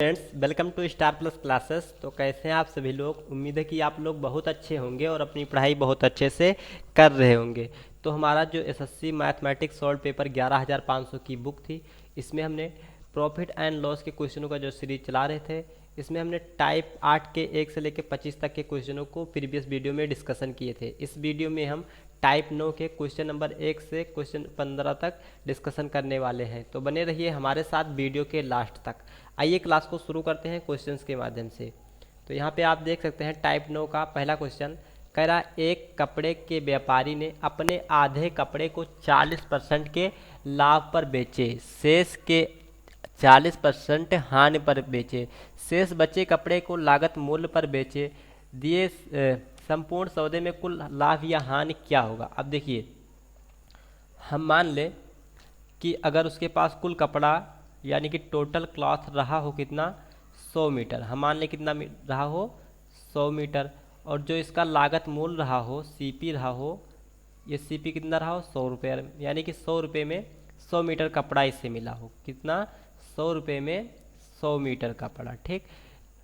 Friends, welcome to Star Plus Classes. तो कैसे हैं आप सभी लोग? उम्मीद है कि आप लोग बहुत अच्छे होंगे और अपनी पढ़ाई बहुत अच्छे से कर रहे होंगे। तो हमारा जो एसएससी मैथमेटिक्स सॉल्व पेपर 11,500 की बुक थी, इसमें हमने प्रॉफिट एंड लॉस के क्वेश्चनों का जो सीरीज चला रहे थे, इसमें हमने टाइप 8 के 1 से लेकर 25 तक के क्वेश्चनों को प्रीवियस वीडियो में डिस्कशन किए थे। इस वीडियो में हम टाइप 9 के क्वेश्चन नंबर 1 से क्वेश्चन 15 तक डिस्कशन करने वाले हैं। तो बने रहिए हमारे साथ वीडियो के लास्ट तक। आइए क्लास को शुरू करते हैं क्वेश्चंस के माध्यम से। तो यहाँ पे आप देख सकते हैं टाइप 9 का पहला क्वेश्चन कह रहा, एक कपड़े के व्यापारी ने अपने आधे कपड़े को 40% के लाभ पर बेचे, शेष के 40% हानि पर बेचे, शेष बचे कपड़े को लागत मूल्य पर बेचे, दिए संपूर्ण सौदे में कुल लाभ या हानि क्या होगा। अब देखिए, हम मान लें कि अगर उसके पास कुल कपड़ा यानी कि टोटल क्लॉथ रहा हो कितना, 100 मीटर। हम मान लें कितना रहा हो, 100 मीटर। और जो इसका लागत मूल रहा हो, सीपी रहा हो, ये सीपी कितना रहा हो, 100 रुपये, यानी कि 100 रुपये में 100 मीटर कपड़ा इससे मिला हो। कितना? 100 रुपये में 100 मीटर कपड़ा। ठीक,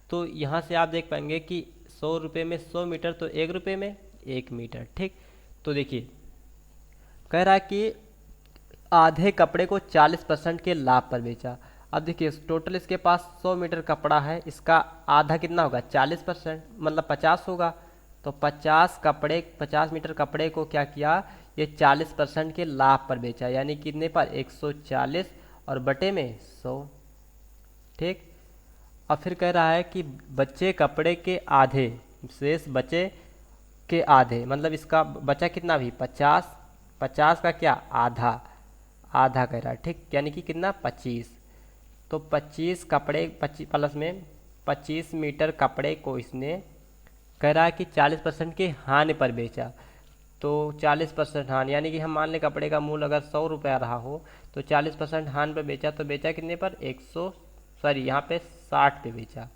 तो यहाँ से आप देख पाएंगे कि 100 रुपये में 100 मीटर तो 1 रुपये में 1 मीटर। ठीक, तो देखिए कह रहा है कि आधे कपड़े को 40% के लाभ पर बेचा। अब देखिए टोटल इसके पास 100 मीटर कपड़ा है, इसका आधा कितना होगा, 40%, मतलब 50 होगा। तो 50 मीटर कपड़े को क्या किया, ये 40% के लाभ पर बेचा, यानी कितने पर, 140 और बटे में 100। ठीक, और फिर कह रहा है कि बचे कपड़े के आधे, शेष बचे के आधे, मतलब इसका बचा कितना भी 50, 50 का क्या, आधा, आधा कह रहा है। ठीक, यानी कि कितना, 25। तो 25 कपड़े, 25 प्लस में 25 मीटर कपड़े को इसने कह रहा है कि 40% के हानि पर बेचा। तो 40% हानि, यानी कि हम मान लें कपड़े का मूल्य अगर 100 रुपया रहा हो, तो 40% हानि पर बेचा, तो बेचा कितने पर, 100, सॉरी यहाँ पे 60 पे बेचा।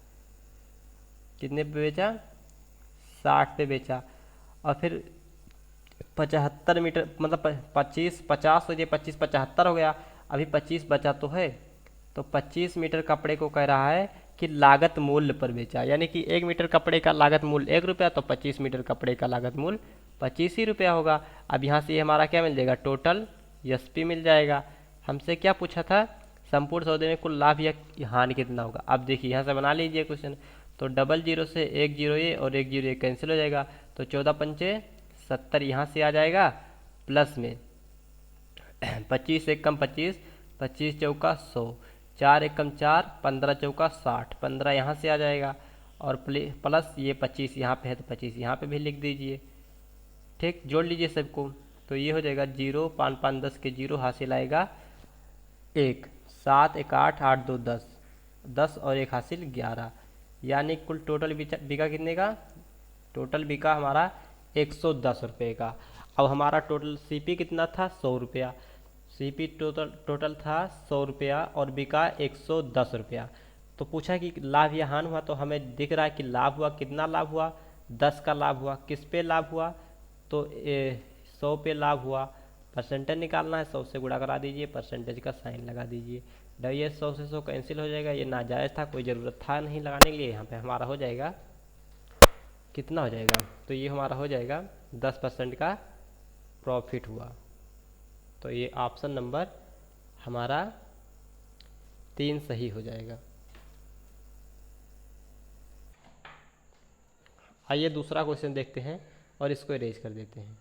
कितने पे बेचा, 60 पे बेचा। और फिर 75 मीटर, मतलब 25 50 हो गया, 25 75 हो गया, अभी 25 बचा तो है। तो 25 मीटर कपड़े को कह रहा है कि लागत मूल्य पर बेचा, यानी कि 1 मीटर कपड़े का लागत मूल्य 1 रुपया, तो 25 मीटर कपड़े का लागत मूल्य 25 ही रुपया होगा। अब यहाँ से हमारा क्या मिल जाएगा, टोटल एसपी मिल जाएगा। हमसे क्या पूछा था, संपूर्ण सौदे में कुल लाभ या हानि कितना होगा। अब देखिए यहाँ से बना लीजिए क्वेश्चन। तो 00 से 10 ये और 10 ये कैंसिल हो जाएगा, तो 14 पंचे 70 यहाँ से आ जाएगा, प्लस में 25 एक कम 25, 25 चौका 100, 4 एक कम 4, 15 चौका 60, 15 यहाँ से आ जाएगा, और प्लस ये 25 यहाँ पे है, तो 25 यहाँ पे भी लिख दीजिए। ठीक, जोड़ लीजिए सबको, तो ये हो जाएगा 0 5 5 10 के 0 हासिल आएगा 1, 7 एक 8, 8 2 10, 10 और 1 हासिल 11, यानी कुल टोटल बिका कितने का, टोटल बिका हमारा 110 रुपये का। अब हमारा टोटल सीपी कितना था, 100 रुपया। सीपी टोटल टोटल था 100 रुपया और बिका 110 रुपया। तो पूछा कि लाभ या हानि हुआ, तो हमें दिख रहा है कि लाभ हुआ, कितना लाभ हुआ, 10 का लाभ हुआ। किस पे लाभ हुआ, तो 100 पे लाभ हुआ। परसेंटेज निकालना है, 100 से गुणा करा दीजिए, परसेंटेज का साइन लगा दीजिए। ये 100 से 100 कैंसिल हो जाएगा, ये नाजायज़ था, कोई ज़रूरत था नहीं लगाने के लिए। यहाँ पे हमारा हो जाएगा, कितना हो जाएगा, तो ये हमारा हो जाएगा 10% का प्रॉफिट हुआ। तो ये ऑप्शन नंबर हमारा 3 सही हो जाएगा। आइए दूसरा क्वेश्चन देखते हैं और इसको इरेज कर देते हैं।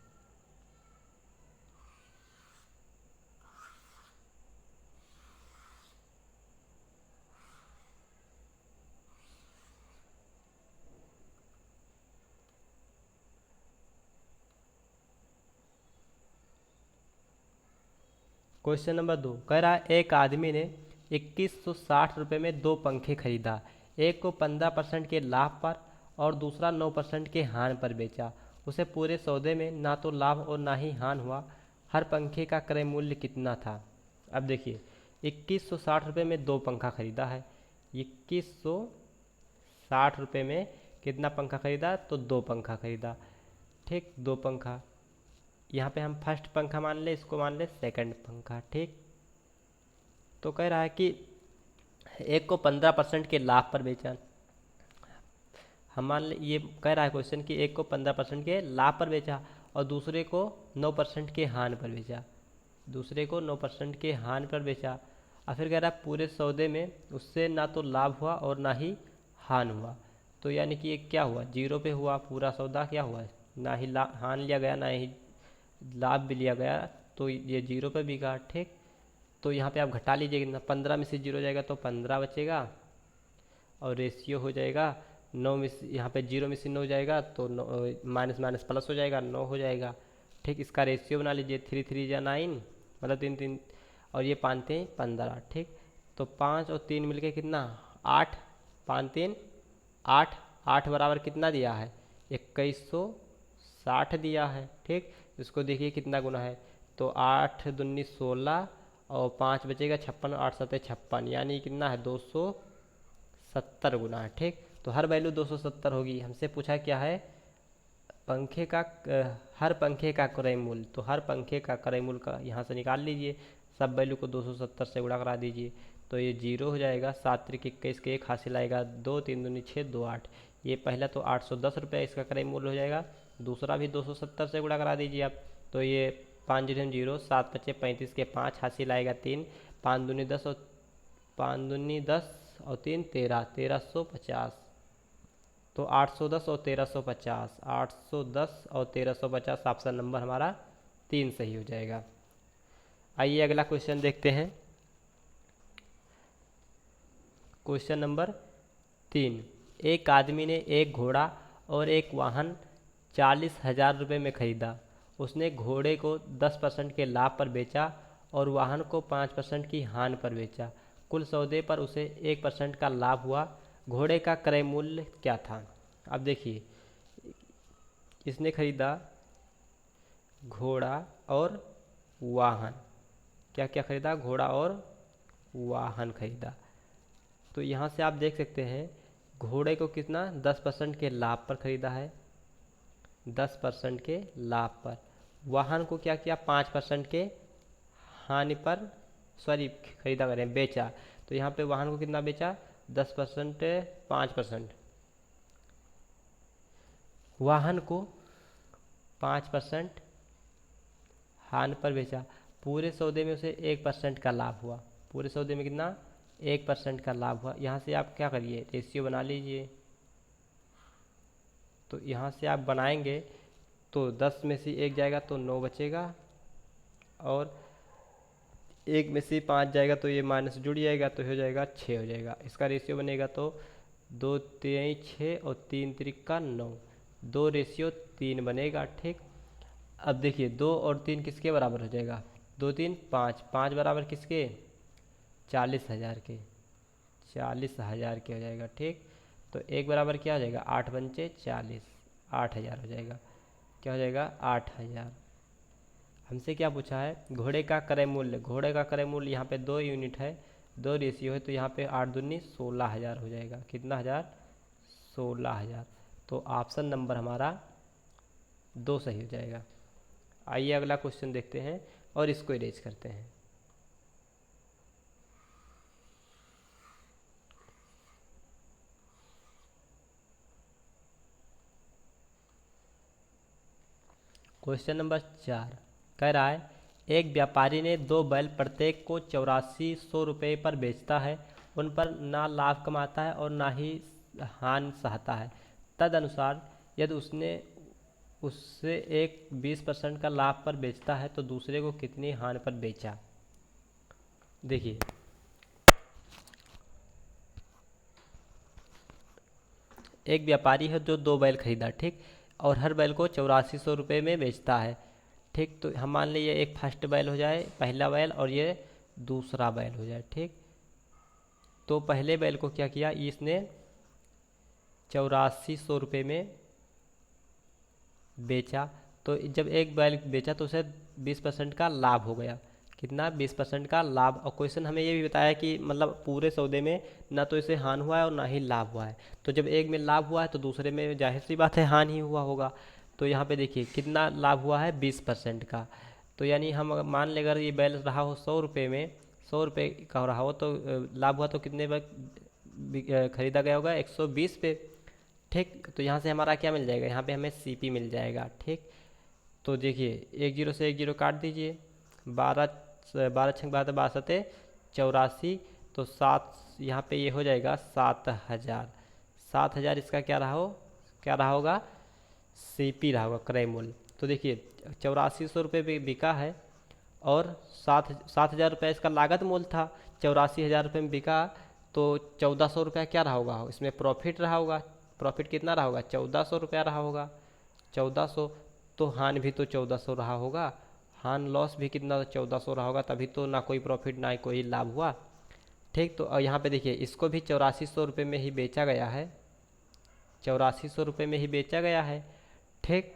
क्वेश्चन नंबर 2 कह रहा है, एक आदमी ने 2160 रुपये में 2 पंखे खरीदा, एक को 15% के लाभ पर और दूसरा 9% के हानि पर बेचा। उसे पूरे सौदे में ना तो लाभ और ना ही हानि हुआ। हर पंखे का क्रय मूल्य कितना था। अब देखिए 2160 रुपये में 2 पंखा खरीदा है। 2160 रुपये में कितना पंखा खरीदा, तो 2 पंखा खरीदा। ठीक, 2 पंखा, यहाँ पे हम फर्स्ट पंखा मान ले, इसको मान ले सेकंड पंखा। ठीक, तो कह रहा है कि एक को 15% के लाभ पर बेचा। हम मान ये कह रहा है क्वेश्चन कि एक को 15% के लाभ पर बेचा और दूसरे को 9% के हानि पर बेचा, दूसरे को 9% के हानि पर बेचा। और फिर कह रहा है पूरे सौदे में उससे ना तो लाभ हुआ और ना ही हानि हुआ। तो यानी कि ये क्या हुआ, जीरो पे हुआ पूरा सौदा, क्या हुआ, ना ही हानि लिया गया ना ही लाभ भी लिया गया, तो ये जीरो पे बिका। ठीक, तो यहाँ पे आप घटा लीजिए कितना, 15 में से जीरो जाएगा तो 15 बचेगा और रेशियो हो जाएगा 9 में से, यहाँ पे जीरो में से 9 जाएगा तो माइनस माइनस प्लस हो जाएगा, 9 हो जाएगा। ठीक, इसका रेशियो बना लीजिए, 3 3 या 9, मतलब 3 3 और ये 5 3 15। ठीक, तो 5 और 3 मिलके कितना, 8, 5 3 8, 8 बराबर कितना दिया है, 2160 दिया है। ठीक, इसको देखिए कितना गुना है, तो 8 दूनी 16 और 5 बचेगा 56, 8 7 56, यानी कितना है 270 गुना है। ठीक, तो हर वैल्यू 270 होगी। हमसे पूछा क्या है, पंखे का हर पंखे का क्रय मूल्य, तो हर पंखे का क्रय मूल्य का यहाँ से निकाल लीजिए, सब वैल्यू को 270 से गुणा करा दीजिए, तो ये जीरो हो जाएगा। 7 त्रिक 21 के 1 हासिल आएगा, 2 3 दूनी 6 2 8, ये पहला तो 810 रुपये इसका क्रय मूल्य हो जाएगा। दूसरा भी 270 से गुणा करा दीजिए आप, तो ये 5 0 0, 7 बचे 35 के 5 हासिल आएगा 3, 5 दूनी 10 और 5 दूनी 10 और 3 13, 1350। तो 810 और 1350, 810 और 1350, ऑप्शन नंबर हमारा 3 सही हो जाएगा। आइए अगला क्वेश्चन देखते हैं। क्वेश्चन नंबर 3, एक आदमी ने एक घोड़ा और एक वाहन 40,000 रुपये में खरीदा। उसने घोड़े को 10% के लाभ पर बेचा और वाहन को 5% की हानि पर बेचा। कुल सौदे पर उसे 1% का लाभ हुआ। घोड़े का क्रय मूल्य क्या था। अब देखिए, इसने खरीदा घोड़ा और वाहन, क्या क्या खरीदा, घोड़ा और वाहन खरीदा। तो यहाँ से आप देख सकते हैं घोड़े को कितना 10% के लाभ पर खरीदा है, 10% के लाभ पर। वाहन को क्या किया, 5% के हानि पर, सॉरी खरीदा करें बेचा। तो यहाँ पे वाहन को कितना बेचा, 10% 5%, वाहन को 5% हानि पर बेचा। पूरे सौदे में उसे 1% का लाभ हुआ। पूरे सौदे में कितना, 1% का लाभ हुआ। यहाँ से आप क्या करिए, रेशियो बना लीजिए। तो यहाँ से आप बनाएंगे तो 10 में से 1 जाएगा तो 9 बचेगा और 1 में से 5 जाएगा तो ये माइनस जुड़ जाएगा तो हो जाएगा 6 हो जाएगा। इसका रेशियो बनेगा तो 2 3 6 और 3 त्रिक का 9, 2 रेशियो 3 बनेगा। ठीक, अब देखिए 2 और 3 किसके बराबर हो जाएगा, 2 3 5, 5 बराबर किसके, 40,000 के, 40,000 के हो जाएगा। ठीक, तो 1 बराबर क्या हो जाएगा, 8 पंचे 40, 8,000 हो जाएगा। क्या हो जाएगा, 8,000। हमसे क्या पूछा है, घोड़े का क्रय मूल्य। घोड़े का क्रय मूल्य यहाँ पे 2 यूनिट है, 2 रेशियो है, तो यहाँ पे 8 दूनी 16,000 हो जाएगा। कितना हज़ार, 16,000। तो ऑप्शन नंबर हमारा 2 सही हो जाएगा। आइए अगला क्वेश्चन देखते हैं और इसको इरेज करते हैं। क्वेश्चन नंबर 4 कह रहा है, एक व्यापारी ने 2 बैल प्रत्येक को 8400 रुपये पर बेचता है। उन पर ना लाभ कमाता है और ना ही हानि सहता है। तदनुसार यदि उससे एक 20% का लाभ पर बेचता है तो दूसरे को कितनी हानि पर बेचा। देखिए, एक व्यापारी है जो 2 बैल खरीदा, ठीक, और हर बैल को 8400 रुपये में बेचता है। ठीक, तो हम मान लीजिए एक फर्स्ट बैल हो जाए, पहला बैल, और ये दूसरा बैल हो जाए। ठीक, तो पहले बैल को क्या किया, इसने 8400 रुपये में बेचा। तो जब एक बैल बेचा तो उसे 20% का लाभ हो गया। कितना, 20% का लाभ। और क्वेश्चन हमें ये भी बताया कि मतलब पूरे सौदे में ना तो इसे हानि हुआ है और ना ही लाभ हुआ है। तो जब एक में लाभ हुआ है तो दूसरे में जाहिर सी बात है हानि ही हुआ होगा। तो यहाँ पे देखिए कितना लाभ हुआ है, 20% का। तो यानी हम मान लें अगर ये बैल रहा हो 100 रुपये में, 100 रुपये का हो रहा हो तो लाभ हुआ तो कितने पर खरीदा गया होगा, 120 पे। ठीक, तो यहाँ से हमारा क्या मिल जाएगा, यहाँ पे हमें सीपी मिल जाएगा। ठीक, तो देखिए 10 से 10 काट दीजिए, 12 12 सते 84, तो 7 यहाँ पे ये हो जाएगा 7000। 7000 इसका क्या रहा होगा, सीपी रहा होगा, क्रय मूल्य। तो देखिए 8400 रुपये पे बिका है और 7000 रुपये इसका लागत मूल्य था, 84,000 रुपये में बिका, तो 1400 रुपया क्या रहा होगा, इसमें प्रॉफिट रहा होगा। प्रॉफिट कितना रहा होगा, 1400 रुपया रहा होगा, 1400। तो हानि भी तो 1400 रहा होगा, लॉस भी कितना 1400 रहा होगा, तभी तो ना कोई प्रॉफिट ना कोई लाभ हुआ। ठीक, तो यहाँ पे देखिए इसको भी 8400 रुपये में ही बेचा गया है, 8400 रुपये में ही बेचा गया है। ठीक,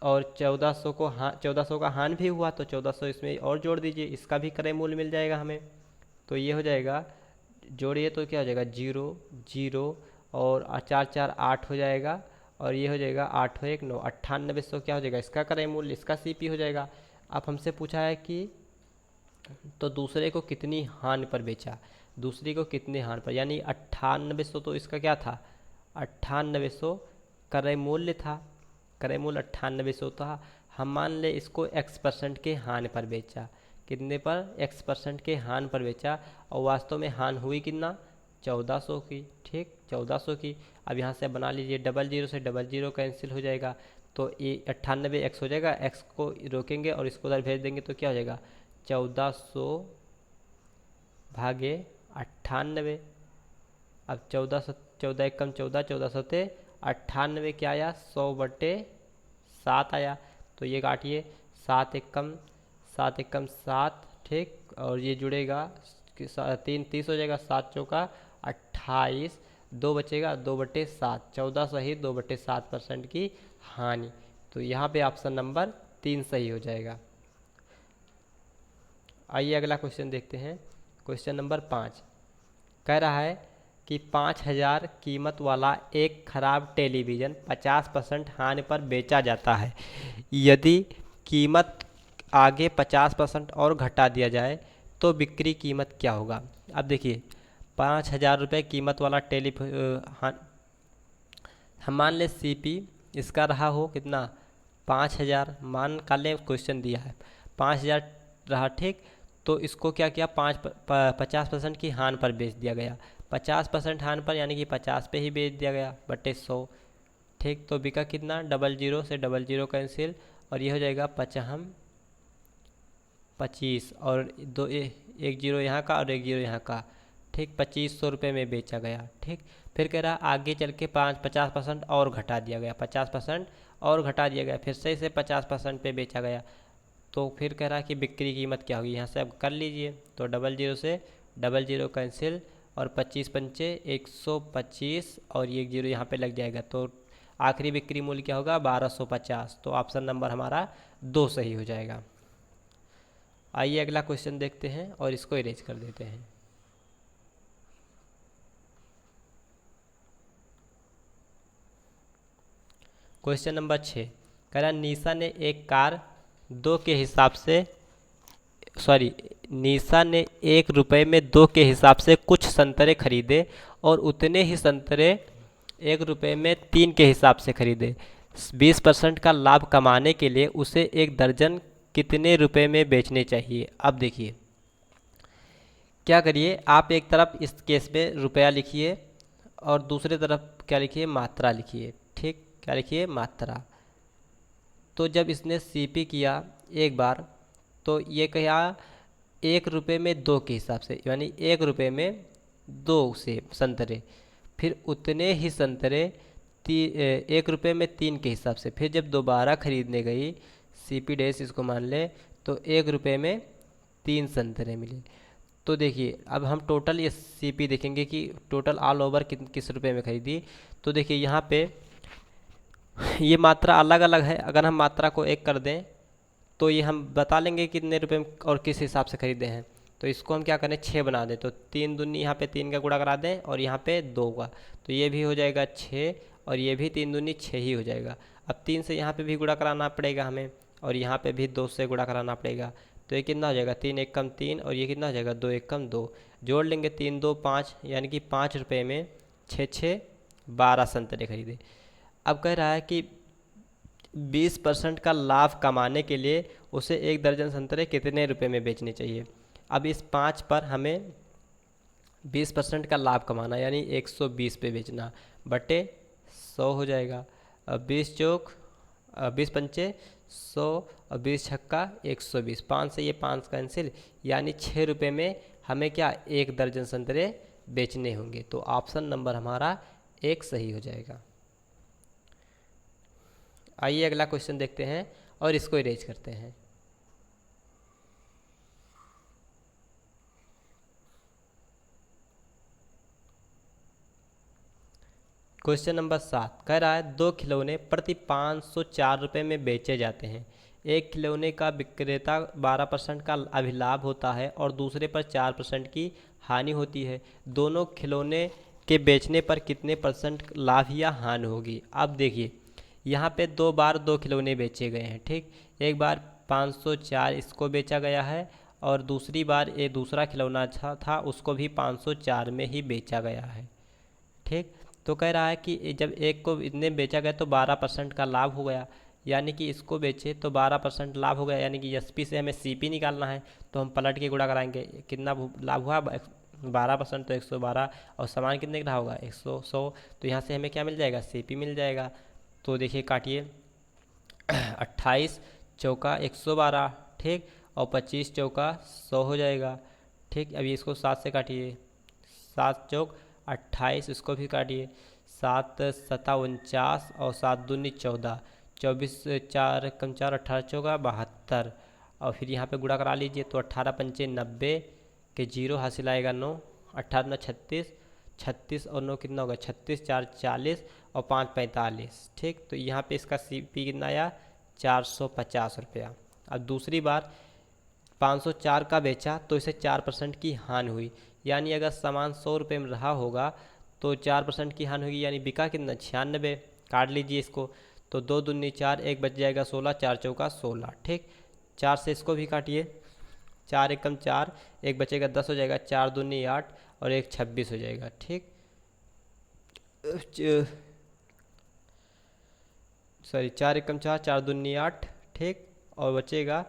और 1400 का हानि भी हुआ, तो 1400 इसमें और जोड़ दीजिए, इसका भी क्रय मूल्य मिल जाएगा हमें। तो ये हो जाएगा, जोड़िए तो क्या हो जाएगा, 0 0 और 4 4 8 हो जाएगा, और ये हो जाएगा 8 1 9 9800 क्या हो जाएगा, इसका क्रय मूल्य, इसका सीपी हो जाएगा। अब हमसे पूछा है कि तो दूसरे को कितनी हानि पर बेचा, दूसरी को कितने हानि पर, यानी 9800, तो इसका क्या था, 9800 क्रय मूल्य था, क्रय मूल्य 9800 था। हम मान ले इसको x% के हानि पर बेचा, कितने पर, x% के हानि पर बेचा, और वास्तव में हानि हुई कितना, 1400 की। ठीक, 1400 की। अब यहाँ से बना लीजिए, 00 से 00 कैंसिल हो जाएगा, तो ये 98 x हो जाएगा, x को रोकेंगे और इसको उधर भेज देंगे, तो क्या हो जाएगा, 1400 भागे 98। अब 1400, 14 एक कम 14, 14 सते 98 क्या आया, 100/7 आया। तो ये काटिए, 7 एक कम 7। ठीक, और ये जुड़ेगा 3 30 हो जाएगा, 7 चौका 28, 2 बचेगा 2/7, 14 सही 2/7% की हानि। तो यहाँ पे ऑप्शन नंबर 3 सही हो जाएगा। आइए अगला क्वेश्चन देखते हैं। क्वेश्चन नंबर 5 कह रहा है कि 5000 कीमत वाला एक खराब टेलीविज़न 50% हानि पर बेचा जाता है। यदि कीमत आगे 50% और घटा दिया जाए तो बिक्री कीमत क्या होगा। अब देखिए 5000 रुपये कीमत वाला हम मान ले सीपी इसका रहा हो कितना, 5000 मान का ले, क्वेश्चन दिया है 5000 रहा। ठीक, तो इसको क्या किया, 50% की हानि पर बेच दिया गया, 50% हानि पर, यानी कि 50 पे ही बेच दिया गया बटे 100। ठीक, तो बिका कितना, 00 से 00 कैंसिल, और ये हो जाएगा 25 और 1 0 यहाँ का और 1 0 यहाँ का। ठीक, 2500 रुपये में बेचा गया। ठीक, फिर कह रहा आगे चल के 50% और घटा दिया गया, 50% और घटा दिया गया, फिर से इसे 50% पे बेचा गया। तो फिर कह रहा है कि बिक्री कीमत क्या होगी, यहाँ से अब कर लीजिए, तो 00 से 00 कैंसिल, और 25 पंचे 125, और ये 1 0 यहाँ पे लग जाएगा, तो आखिरी बिक्री मूल्य क्या होगा, 1250। तो ऑप्शन नंबर हमारा 2 सही हो जाएगा। आइए अगला क्वेश्चन देखते हैं और इसको इरेज कर देते हैं। क्वेश्चन नंबर 6 कह रहा निशा ने एक कार 2 के हिसाब से निशा ने 1 रुपये में 2 के हिसाब से कुछ संतरे खरीदे और उतने ही संतरे 1 रुपये में 3 के हिसाब से खरीदे। 20% का लाभ कमाने के लिए उसे 1 दर्जन कितने रुपए में बेचने चाहिए। अब देखिए क्या करिए, आप एक तरफ इस केस में रुपया लिखिए और दूसरे तरफ क्या लिखिए, मात्रा लिखिए। ठीक, क्या लिखिए, मात्रा। तो जब इसने सीपी किया एक बार, तो ये कहा 1 रुपये में 2 के हिसाब से, यानी 1 रुपये में 2 सेब संतरे, फिर उतने ही संतरे 1 रुपये में 3 के हिसाब से, फिर जब दोबारा खरीदने गई सीपी डैश इसको मान ले, तो 1 रुपये में 3 संतरे मिले। तो देखिए अब हम टोटल ये सीपी देखेंगे कि टोटल ऑल ओवर किस रुपये में खरीदी। तो देखिए यहाँ पे ये मात्रा अलग अलग है, अगर हम मात्रा को एक कर दें तो ये हम बता लेंगे कितने रुपए में और किस हिसाब से खरीदे हैं। तो इसको हम क्या करें, 6 बना दें, तो 3 दूनी यहाँ पे 3 का गुणा करा दें और यहाँ पे 2 का, तो ये भी हो जाएगा 6 और ये भी 3 दूनी 6 ही हो जाएगा। अब 3 से यहाँ पे भी गुणा कराना पड़ेगा हमें और यहाँ पे भी 2 से गुणा कराना पड़ेगा, तो ये कितना हो जाएगा, 3 एक कम 3, और ये कितना हो जाएगा, 2 एक कम 2। जोड़ लेंगे 3 2 5, यानी कि 5 रुपये में 6 6 12 संतरे खरीदे। अब कह रहा है कि 20% का लाभ कमाने के लिए उसे 1 दर्जन संतरे कितने रुपए में बेचने चाहिए। अब इस 5 पर हमें 20% का लाभ कमाना, यानी 120 पे बेचना, बटे 100 हो जाएगा। अब 20 पंचे 100, और 20 छक्का 120, 5 से ये 5 कैंसिल, यानी 6 रुपये में हमें क्या 1 दर्जन संतरे बेचने होंगे। तो ऑप्शन नंबर हमारा 1 सही हो जाएगा। आइए अगला क्वेश्चन देखते हैं और इसको इरेज करते हैं। क्वेश्चन नंबर 7 कह रहा है 2 खिलौने प्रति 504 रुपये में बेचे जाते हैं। एक खिलौने का विक्रेता 12% का अभिलाभ होता है और दूसरे पर 4% की हानि होती है। दोनों खिलौने के बेचने पर कितने परसेंट लाभ या हानि होगी। अब देखिए यहाँ पे 2 बार 2 खिलौने बेचे गए हैं, ठीक। एक बार 504 इसको बेचा गया है, और दूसरी बार ये दूसरा खिलौना था उसको भी 504 में ही बेचा गया है, ठीक। तो कह रहा है कि जब एक को इतने बेचा गया तो 12% का लाभ हो गया, यानी कि इसको बेचे तो 12% लाभ हो गया, यानी कि एसपी से हमें सीपी निकालना है। तो हम पलट के गुणा कराएंगे, कितना लाभ हुआ 12%, तो 112, और सामान कितने का होगा 100, तो यहाँ से हमें क्या मिल जाएगा, सीपी मिल जाएगा। तो देखिए काटिए 28 चौका 112, ठीक, और 25 चौका 100 हो जाएगा, ठीक। अभी इसको 7 से काटिए, 7 चौक 28, इसको भी काटिए, 7 सता 49, और 7 दूनी 14, 24 4 कम 4 18 चौका 72, और फिर यहाँ पे गुणा करा लीजिए तो 18 पंचे 90 के 0 हासिल आएगा 9, 18 36, 36 और 9 कितना होगा 36, 4 40, और 5 45, ठीक। तो यहाँ पे इसका सीपी कितना आया 450 रुपया। अब दूसरी बार 504 का बेचा तो इसे 4% की हानि हुई, यानी अगर सामान 100 रुपये में रहा होगा तो 4% की हानि होगी, यानी बिका कितना 96। काट लीजिए इसको, तो 2 दूनी 4, एक बच जाएगा 16, 4 चौका 16, ठीक। 4 से इसको भी काटिए, 4 एकम 4, एक बचेगा 10 हो जाएगा, 4 दूनी 8, और एक 26 हो जाएगा, ठीक। सॉरी 4 एकम 4, 4 दूनी 8, ठीक, और बचेगा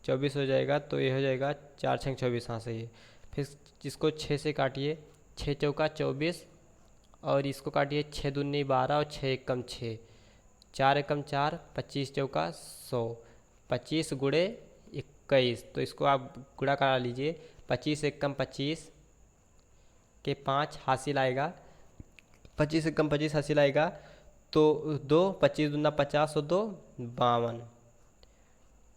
24 हो जाएगा, तो ये हो जाएगा 4 छंग 24, हाँ सही है। फिर इसको 6 से काटिए, 6 चौका 24, और इसको काटिए 6 दूनी 12, और 6 एकम 6, 4 एकम 4, 25 चौका 100, 25 गुणे 21, तो इसको आप गुणा करा लीजिए, 25 एकम 25 के 5 हासिल आएगा, 25 एकम 25 हासिल आएगा, तो 2 25 दूना 50 और 2 52।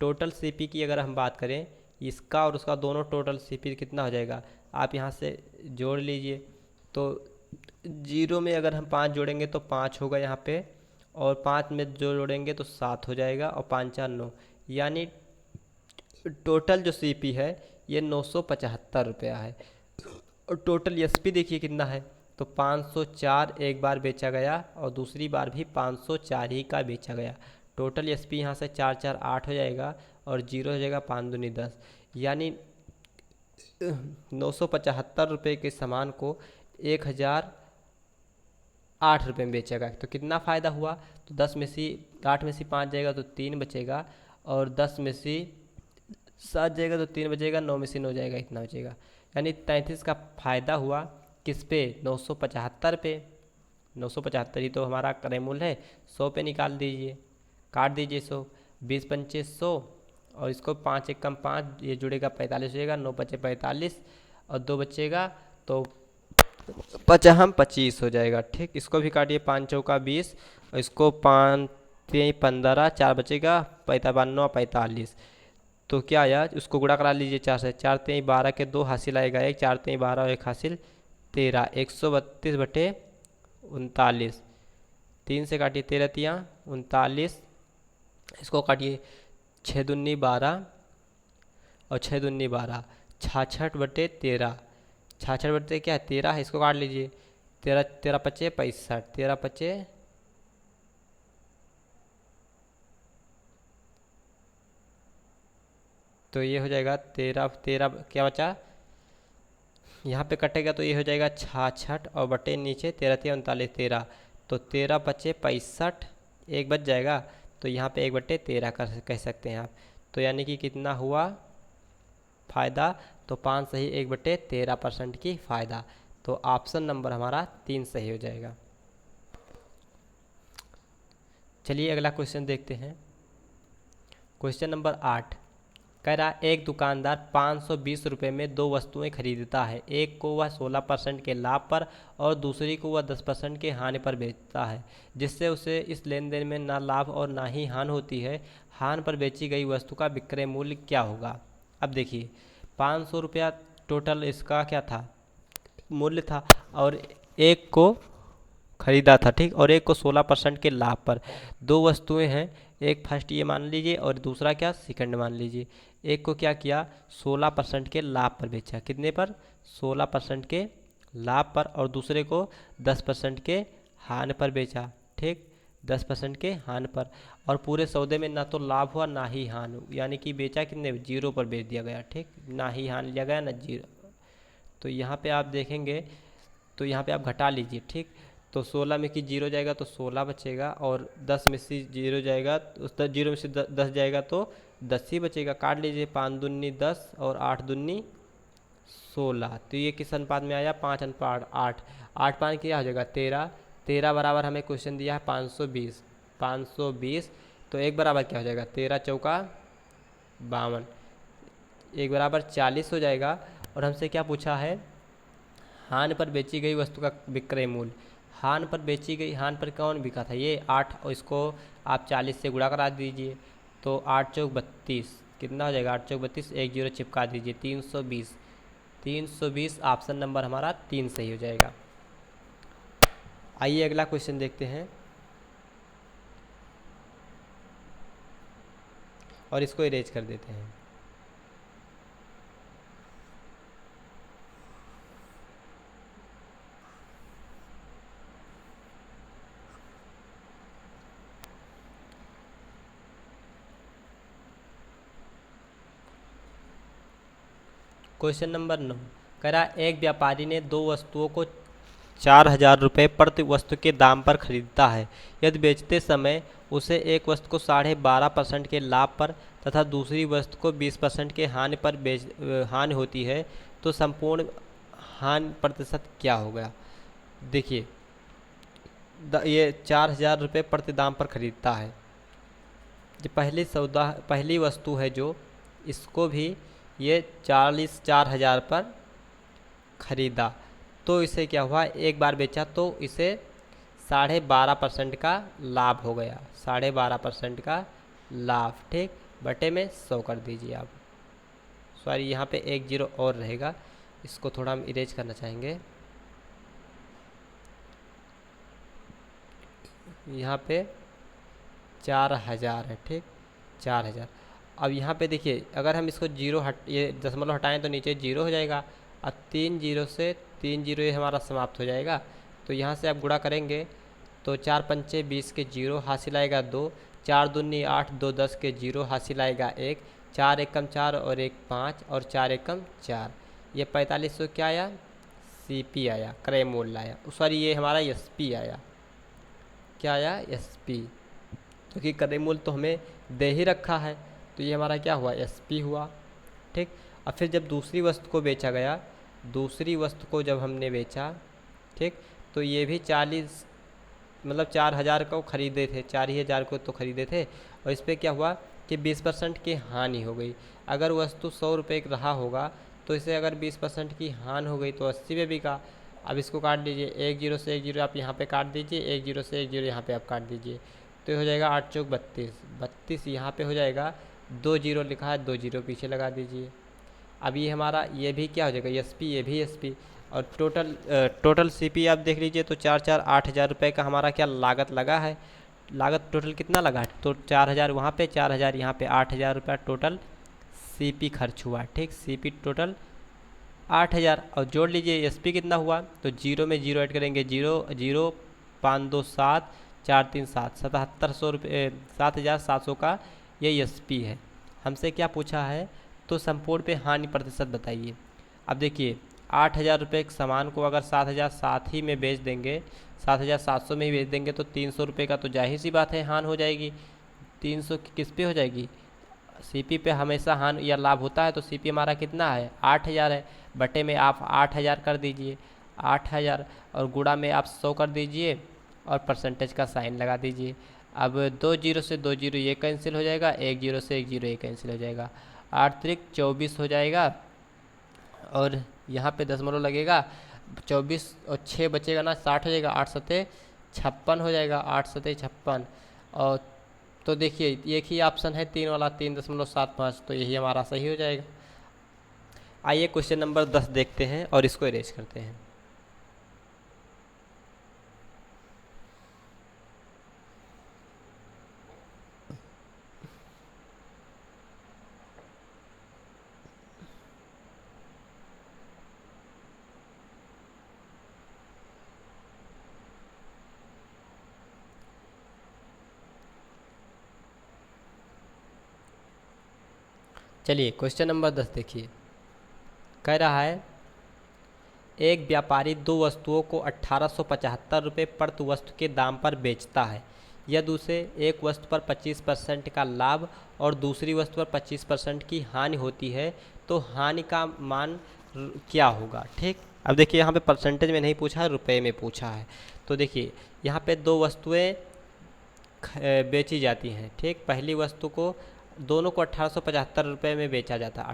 टोटल सीपी की अगर हम बात करें, इसका और उसका दोनों टोटल सीपी कितना हो जाएगा, आप यहाँ से जोड़ लीजिए। तो 0 में अगर हम 5 जोड़ेंगे तो 5 होगा यहाँ पे, और 5 में जो जोड़ेंगे तो 7 हो जाएगा, और 5 4 9, यानी टोटल जो सीपी है ये 975 रुपया है। और टोटल एसपी देखिए कितना है, तो 504 एक बार बेचा गया, और दूसरी बार भी 504 ही का बेचा गया। टोटल एसपी यहाँ से 4 4 8 हो जाएगा, और 0 हो जाएगा 5 दूनी 10, यानी 975 रुपये के सामान को 1008 रुपये में बेचेगा। तो कितना फ़ायदा हुआ, तो 10 में से 8 में से 5 जाएगा तो 3 बचेगा, और 10 में से 7 जाएगा तो 3 बचेगा, 9 में से 9 जाएगा, इतना बचेगा, यानी 33 का फ़ायदा हुआ किस पे 975 पे। 975 ही तो हमारा क्रय मूल्य है, 100 पे निकाल दीजिए, काट दीजिए 100, 20 पंचे 100, और इसको 5 एकम 5, ये जुड़ेगा 45 हो जाएगा, 9 बचे 45, और 2 बचेगा तो 55 25 हो जाएगा, ठीक। इसको भी काटिए, 5 चौका 20, और इसको 5 3 15, 4 बचेगा 55 45, तो क्या आया उसको गुणा करा लीजिए 4 से, 4 3 12 के 2 हासिल आएगा 1, 4 3 12 और 1 हासिल 13, 132 बटे 39, 3 से काटिए 13 तियाँ 39, इसको काटिए 6 दूनी 12, और 6 दूनी 12, 66 बटे 13, 66 बटे क्या है 13 है, इसको काट लीजिए, 13 13 पचे 65, 13 पचे तो ये हो जाएगा 13, 13 क्या बचा, यहाँ पे कटेगा तो ये हो जाएगा 66 और बटे नीचे 13 3 39 13, तो 13 बचे 65, एक बच जाएगा, तो यहाँ पे 1/13 कह सकते हैं आप। तो यानी कि कितना हुआ फ़ायदा, तो 5 सही 1/13% की फ़ायदा। तो ऑप्शन नंबर हमारा 3 सही हो जाएगा। चलिए अगला क्वेश्चन देखते हैं। क्वेश्चन नंबर 8 कह रहा एक दुकानदार 520 रुपये में दो वस्तुएं खरीदता है। एक को वह 16% के लाभ पर और दूसरी को वह 10% के हानि पर बेचता है, जिससे उसे इस लेन देन में ना लाभ और ना ही हानि होती है। हानि पर बेची गई वस्तु का विक्रय मूल्य क्या होगा। अब देखिए 500 रुपया टोटल इसका क्या था, मूल्य था, और एक को खरीदा था, ठीक, और एक को 16% के लाभ पर। दो वस्तुएं हैं, एक फर्स्ट ये मान लीजिए और दूसरा क्या सेकंड मान लीजिए। एक को क्या किया 16% के लाभ पर बेचा, कितने पर 16% के लाभ पर, और दूसरे को 10% के हानि पर बेचा, ठीक, 10% के हानि पर। और पूरे सौदे में ना तो लाभ हुआ ना ही हानि, यानी कि बेचा कितने 0 पर बेच दिया गया, ठीक, ना ही हानि लिया गया ना 0। तो यहाँ पे आप देखेंगे तो यहाँ पे आप घटा लीजिए, ठीक, तो 16 में कि 0 जाएगा तो 16 बचेगा, और 10 में से 0 जाएगा तो उस 0 में से 10 जाएगा तो 10 ही बचेगा। काट लीजिए, 5 दूनी 10 और 8 दूनी 16, तो ये किस अनुपात में आया 5 अनुपात 8, 8 5 क्या हो जाएगा 13, 13 बराबर हमें क्वेश्चन दिया है 520, 520 तो एक बराबर क्या हो जाएगा 13 चौका 52, एक बराबर 40 हो जाएगा। और हमसे क्या पूछा है, हानि पर बेची गई वस्तु का विक्रय मूल्य। हानि पर बेची गई, हानि पर कौन बिका था ये 8, और इसको आप 40 से गुणा करा दीजिए, तो 8 चौक 32 कितना हो जाएगा 8 चौक 32, एक जीरो चिपका दीजिए 320, 320 ऑप्शन नंबर हमारा 3 सही हो जाएगा। आइए अगला क्वेश्चन देखते हैं, और इसको इरेज कर देते हैं। क्वेश्चन नंबर 9 कह रहा एक व्यापारी ने दो वस्तुओं को 4000 रुपये प्रति वस्तु के दाम पर खरीदता है। यदि बेचते समय उसे एक वस्तु को 12.5% के लाभ पर तथा दूसरी वस्तु को 20% के हानि पर हानि होती है, तो संपूर्ण हानि प्रतिशत क्या होगा। देखिए ये 4000 रुपये प्रति दाम पर खरीदता है, जो पहली वस्तु है जो, इसको भी ये 4,000 पर खरीदा, तो इसे क्या हुआ एक बार बेचा तो इसे 12.5% का लाभ हो गया, 12.5% का लाभ, ठीक, बटे में 100 कर दीजिए आप। सॉरी यहाँ पे एक जीरो और रहेगा, इसको थोड़ा हम इरेज करना चाहेंगे। यहाँ पे 4000 है, ठीक, 4000। अब यहाँ पे देखिए अगर हम इसको जीरो ये दशमलव हटाएं तो नीचे जीरो हो जाएगा। अब 3 जीरो से 3 जीरो ये हमारा समाप्त हो जाएगा, तो यहाँ से आप गुणा करेंगे तो 4 पंचे 20 के जीरो हासिल आएगा 2, 4 दूनी 8, 2 10 के जीरो हासिल आएगा 1, 4 एकम 4 और 1 5 और 4 एकम 4, ये 4500 क्या आया CP आया, क्रय मूल्य आया, सॉरी ये हमारा SP आया, क्या आया SP, क्योंकि क्रय मूल्य तो हमें दे ही रखा है, तो ये हमारा क्या हुआ SP हुआ, ठीक। अब फिर जब दूसरी वस्तु को बेचा गया, दूसरी वस्तु को जब हमने बेचा, ठीक, तो ये भी 40 मतलब 4000 को खरीदे थे, 4000 को तो खरीदे थे, और इस पर क्या हुआ कि 20% की हानि हो गई। अगर वस्तु 100 रुपये का रहा होगा तो इसे अगर 20% की हानि हो गई तो 80 में बिका। अब इसको काट लीजिए, एक जीरो से एक जीरो आप यहाँ पे काट दीजिए, एक जीरो से एक जीरो यहाँ पे आप काट दीजिए, तो हो जाएगा 8 चौक 32, 32 यहाँ पे हो जाएगा, 2 जीरो लिखा है 2 जीरो पीछे लगा दीजिए। अब ये हमारा ये भी क्या हो जाएगा SP, ये भी SP, और टोटल CP आप देख लीजिए तो 8,000 रुपये का हमारा क्या लागत लगा है। लागत टोटल कितना लगा, तो 4000 वहाँ पे 4000 यहाँ पे 8,000 रुपया टोटल CP खर्च हुआ, ठीक, CP टोटल 8,000। और जोड़ लीजिए SP कितना हुआ, तो जीरो में जीरो ऐड करेंगे, 0 0 5 2 7 4 3 7, 7,700 रुपये 7,700 का ये SP है। हमसे क्या पूछा है तो संपूर्ण पे हानि प्रतिशत बताइए। अब देखिए 8,000 रुपये के सामान को अगर 7,007 ही में बेच देंगे, 7,700 में ही बेच देंगे तो 300 रुपये का तो जाहिर सी बात है हानि हो जाएगी। 300 की किस पे हो जाएगी? सीपी पे हमेशा हानि या लाभ होता है। तो सीपी हमारा कितना है? 8,000 है। बटे में आप 8,000 कर दीजिए, 8,000 और गुणा में आप 100 कर दीजिए और परसेंटेज का साइन लगा दीजिए। अब 2 जीरो से 2 जीरो ये कैंसिल हो जाएगा, 1 जीरो से 1 जीरो ये कैंसिल हो जाएगा, 8 त्रिक 24 हो जाएगा और यहाँ पे दशमलव लगेगा। 24 और 6 बचेगा ना, 60 हो जाएगा, 8 सते 56 हो जाएगा, 8 सते 56। और तो देखिए एक ही ऑप्शन है 3 वाला, 3.75, तो यही हमारा सही हो जाएगा। आइए क्वेश्चन नंबर 10 देखते हैं और इसको इरेज करते हैं। चलिए क्वेश्चन नंबर 10 देखिए, कह रहा है एक व्यापारी दो वस्तुओं को 1875 रुपये प्रति वस्तु के दाम पर बेचता है। यदि उसे एक वस्तु पर 25% का लाभ और दूसरी वस्तु पर 25% की हानि होती है तो हानि का मान क्या होगा? ठीक, अब देखिए यहाँ पे परसेंटेज में नहीं पूछा है, रुपए में पूछा है। तो देखिए यहाँ पे दो वस्तुएं बेची जाती हैं। ठीक, पहली वस्तु को दोनों को 1875 रुपये में बेचा जाता है,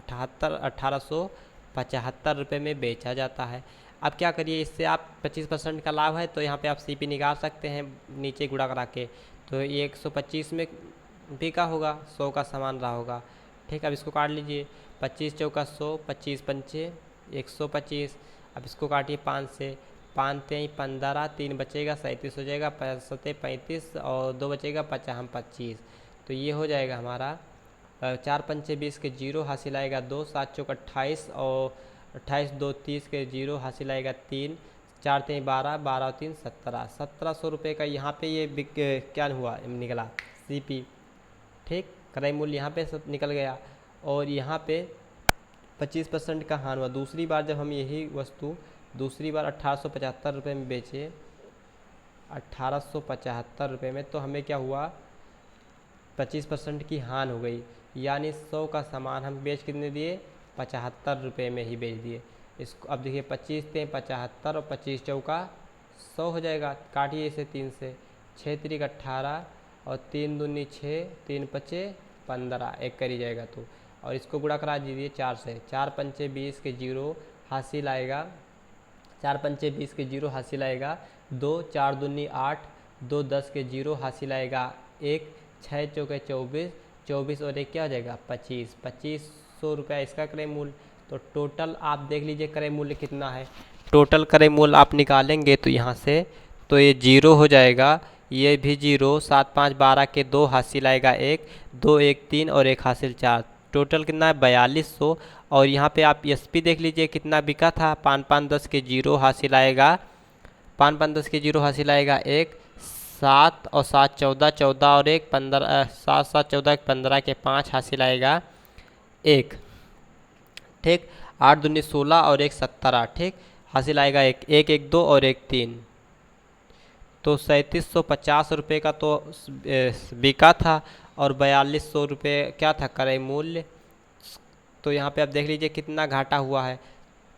1875 रुपये में बेचा जाता है। अब क्या करिए, इससे आप 25% का लाभ है तो यहाँ पे आप सीपी निकाल सकते हैं नीचे गुणा करा के। तो ये 125 में बिका होगा, 100 का सामान रहा होगा। ठीक, अब इसको काट लीजिए, 25 चौका 100, 25 पंचे 125। अब इसको काटिए 5 से, 5 तेई 15, 3 बचेगा 37 हो जाएगा, 5 सते 35 और 2 बचेगा 50 25। तो ये हो जाएगा हमारा 4 पंचे 20 के जीरो हासिल आएगा 2, 7 चौक 28 और 28 2 30 के जीरो हासिल आएगा 3, 4 तेई 12, 12 और 3 17, 1700 रुपये का यहाँ पे ये क्या हुआ निकला सीपी। ठीक, क्रय मूल्य यहाँ पे सब निकल गया और यहाँ पे 25% का हानि हुआ। दूसरी बार जब हम यही वस्तु दूसरी बार 1875 रुपये में बेचे, 1875 रुपये में, तो हमें क्या हुआ 25% की हानि हो गई, यानी 100 का सामान हम बेच कितने दिए? 75 रुपये में ही बेच दिए। इसको अब देखिए 25 थे 75 और 25 चौका 100 हो जाएगा। काटिए इसे 3 से, 6 त्रिक 18 और 3 दूनी 6, 3 पचे 15, एक करी जाएगा तो, और इसको गुणा करा दीजिए 4 से, 4 पंचे 20 के जीरो हासिल आएगा, 4 पंचे 20 के जीरो हासिल आएगा 2, 4 दूनी 8, 2 10 के जीरो हासिल आएगा 1, 6 चौके 24, 24 और एक क्या हो जाएगा 25, 2500 रुपया इसका क्रय मूल्य। तो टोटल आप देख लीजिए क्रय मूल्य कितना है। टोटल क्रय मूल्य आप निकालेंगे तो यहाँ से तो ये जीरो हो जाएगा, ये भी जीरो, 7 5 12 के 2 हासिल आएगा 1, 2 1 3 और 1 हासिल 4, टोटल कितना है 4200। और यहाँ पे आप एसपी देख लीजिए कितना बिका था, 5 5 10 के जीरो हासिल आएगा, 5 5 10 के जीरो हासिल आएगा 1, 7 और 7 14, 14 और 1 15, 7 7 14 15 के 5 हासिल आएगा 1। ठीक, 8 दूनी 16 और 1 17, ठीक, हासिल आएगा 1 1 1 2 और 1 3। तो 3750 रुपये का तो बिका था और 4200 रुपये क्या था क्रय मूल्य। तो यहाँ पे आप देख लीजिए कितना घाटा हुआ है।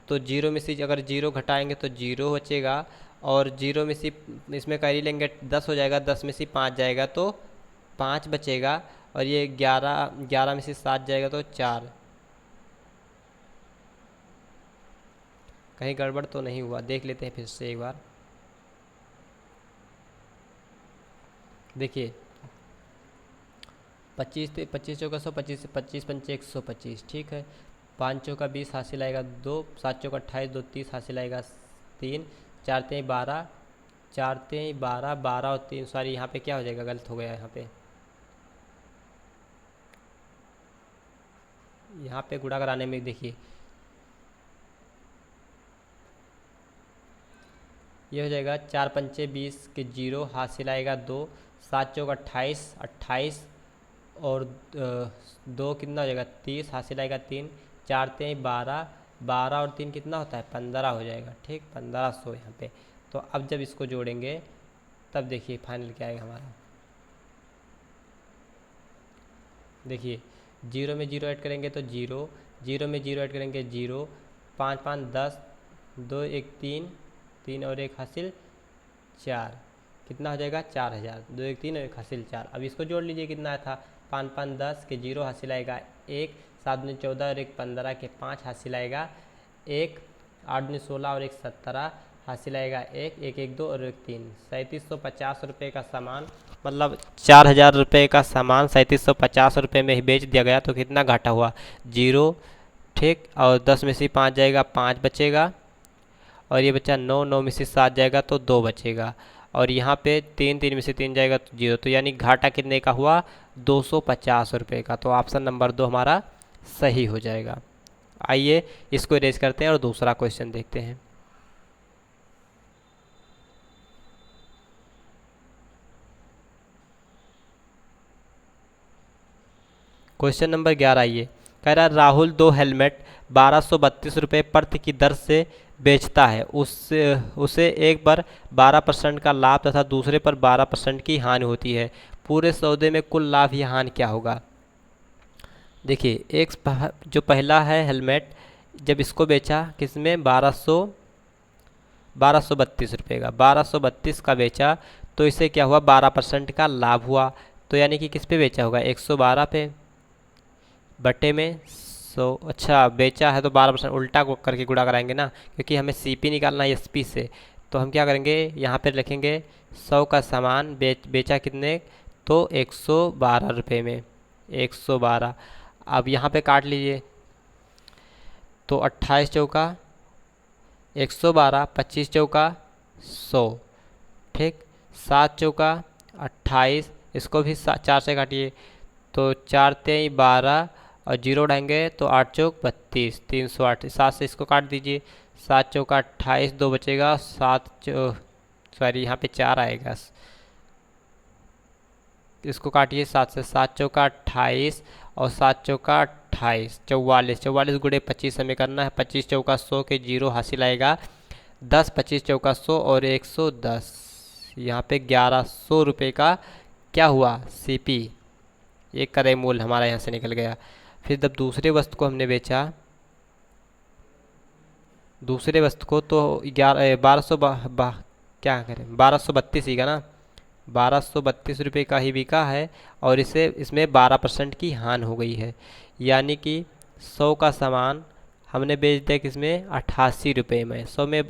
तो जीरो में से अगर जीरो घटाएंगे तो जीरो बचेगा और जीरो में से इसमें कर ही लेंगे 10 हो जाएगा, 10 में से 5 जाएगा तो 5 बचेगा और ये 11 में से 7 जाएगा तो 4। कहीं गड़बड़ तो नहीं हुआ, देख लेते हैं फिर से एक बार। देखिए 25 चौका 100, 25 से 25 पंचे 125, ठीक है, 5 चौका 20 हासिल आएगा 2, 7 चौका 28, 2 30 हासिल आएगा 3, 4 तेई 12, 4 तेई 12, 12 और 3, सॉरी यहाँ पे क्या हो जाएगा, गलत हो गया यहाँ पे गुणा कराने में देखिए ये हो जाएगा 4 पंचे 20 के जीरो हासिल आएगा 2, 7 चौक 28, 28 और दो कितना हो जाएगा 30, हासिल आएगा 3, 4 3 12, 12 और 3 कितना होता है 15 हो जाएगा। ठीक, 1500 यहाँ पे। तो अब जब इसको जोड़ेंगे तब देखिए फाइनल क्या आएगा हमारा। देखिए जीरो में जीरो ऐड करेंगे तो जीरो, जीरो में जीरो ऐड करेंगे जीरो, 5 5 10, 2 1 3, 3 और 1 हासिल 4, कितना हो जाएगा 4000, 2 1 3 और 1 हासिल 4। अब इसको जोड़ लीजिए कितना आया था 5 5 10 के जीरो हासिल आएगा 1, 7 दूनी 14 और 1 15 के 5 हासिल आएगा 1, 8 दूनी 16 और 1 17 हासिल आएगा 1, 1 1 2 और 1 3। 3750 रुपये का सामान, मतलब 4000 रुपये का सामान 3750 रुपये में ही बेच दिया गया। तो कितना घाटा हुआ, जीरो। ठीक, और 10 में से 5 जाएगा, 5 बचेगा, और ये बचा 9, 9 में से 7 जाएगा तो 2 बचेगा, और यहाँ पे 3, 3 में से 3 जाएगा तो 0। तो यानी घाटा कितने का हुआ 250 रुपये का। तो ऑप्शन नंबर 2 हमारा सही हो जाएगा। आइए इसको इरेज करते हैं और दूसरा क्वेश्चन देखते हैं। क्वेश्चन नंबर 11 आइए, कह रहा राहुल 2 हेलमेट 1232 रुपये प्रति की दर से बेचता है। उसे एक पर 12% का लाभ तथा दूसरे पर 12% की हानि होती है। पूरे सौदे में कुल लाभ या हानि क्या होगा। देखिए जो पहला है हेलमेट, जब इसको बेचा किसमें 1232 रुपये का, 1232 का बेचा तो इसे क्या हुआ 12% का लाभ हुआ। तो यानी कि किस पे बेचा होगा 112 पे, बटे में 100। अच्छा बेचा है तो 12% उल्टा को करके गुणा कराएंगे ना, क्योंकि हमें सीपी निकालना है एसपी से। तो हम क्या करेंगे यहाँ पर लिखेंगे 100 का सामान बेचा कितने, तो 112 रुपये में, 112। अब यहाँ पे काट लीजिए तो 28 चौका 112, 25 चौका 100। ठीक, 7 चौका 28, इसको भी 4 से काटिए तो 4 3 12 और जीरो उठाएंगे तो 8 चौक 32, 308। 7 से इसको काट दीजिए, 7 चौका 28, 2 बचेगा, 7 सॉरी यहाँ पे 4 आएगा, इसको काटिए 7 से, 7 चौका 28 और 7 चौका 28, 44, 44 गुणे 25 हमें करना है। 25 चौका 100 के जीरो हासिल आएगा 10, 25 चौका 100 और 110, यहाँ पे 1100 रुपये का क्या हुआ सीपी, एक क्रय मूल्य हमारा यहाँ से निकल गया। फिर जब दूसरे वस्तु को हमने बेचा, दूसरे वस्तु को तो 1200 क्या करें 1232 ही का ना, 1232 रुपये का ही बिका है, और इसमें 12% की हानि हो गई है। यानी कि 100 का सामान हमने बेच दिया किसमें 88 रुपये में, 100 में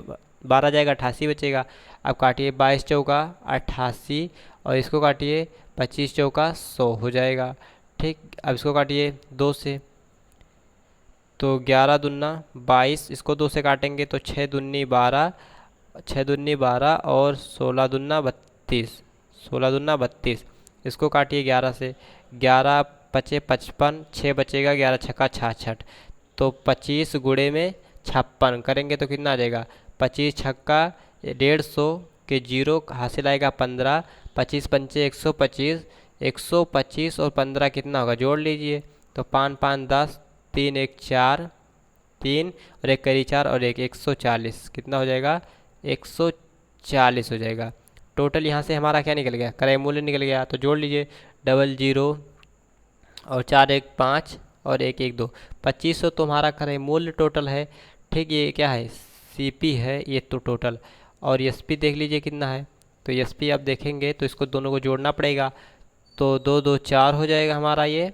12 जाएगा 88 बचेगा। अब काटिए 22 चौका 88 और इसको काटिए 25 चौका 100 हो जाएगा। ठीक, अब इसको काटिए 2 से तो 11 दूना 22, इसको 2 से काटेंगे तो 6 दूनी 12, 6 दूनी 12 और 16 दूना 32, 16 दूना 32, इसको काटिए 11 से, 11 पचे 55, 6 बचेगा, 11 छक्का 66, तो 25 गुणे में 56 करेंगे तो कितना आ जाएगा 25 छक्का 150 के जीरो हासिल आएगा 15, 25 पंचे 125, 125 और 15 कितना होगा जोड़ लीजिए तो 5 5 10, 3 1 4, 3 और 1 करी 4 और 1 140, कितना हो जाएगा 140 हो जाएगा। टोटल यहाँ से हमारा क्या निकल गया क्रय मूल्य निकल गया, तो जोड़ लीजिए 00 और 4 1 5 और 1 1 2, 2500 तुम्हारा क्रय मूल्य टोटल है। ठीक, ये क्या है सीपी है ये तो टोटल, और एसपी देख लीजिए कितना है, तो एसपी आप देखेंगे तो इसको दोनों को जोड़ना पड़ेगा, तो 2 2 4 हो जाएगा हमारा ये,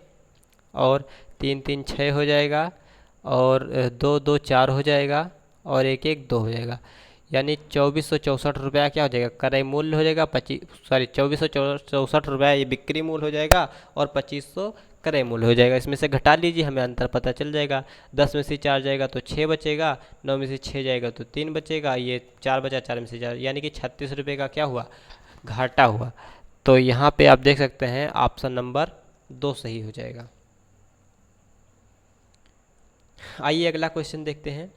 और 3 3 6 हो जाएगा, और 2 2 4 हो जाएगा, और 1 1 2 हो जाएगा। यानी 2464 रुपया क्या हो जाएगा क्रय मूल्य हो जाएगा, 2464 रुपया ये बिक्री मूल्य हो जाएगा, और 2500 क्रय मूल्य हो जाएगा। इसमें से घटा लीजिए हमें अंतर पता चल जाएगा, 10 में से 4 जाएगा तो 6 बचेगा, 9 में से 6 जाएगा तो 3 बचेगा, ये 4 बचा, 4 में से 4 यानी कि 36 रुपये का क्या हुआ घाटा हुआ। तो यहाँ पे आप देख सकते हैं ऑप्शन नंबर 2 सही हो जाएगा। आइए अगला क्वेश्चन देखते हैं।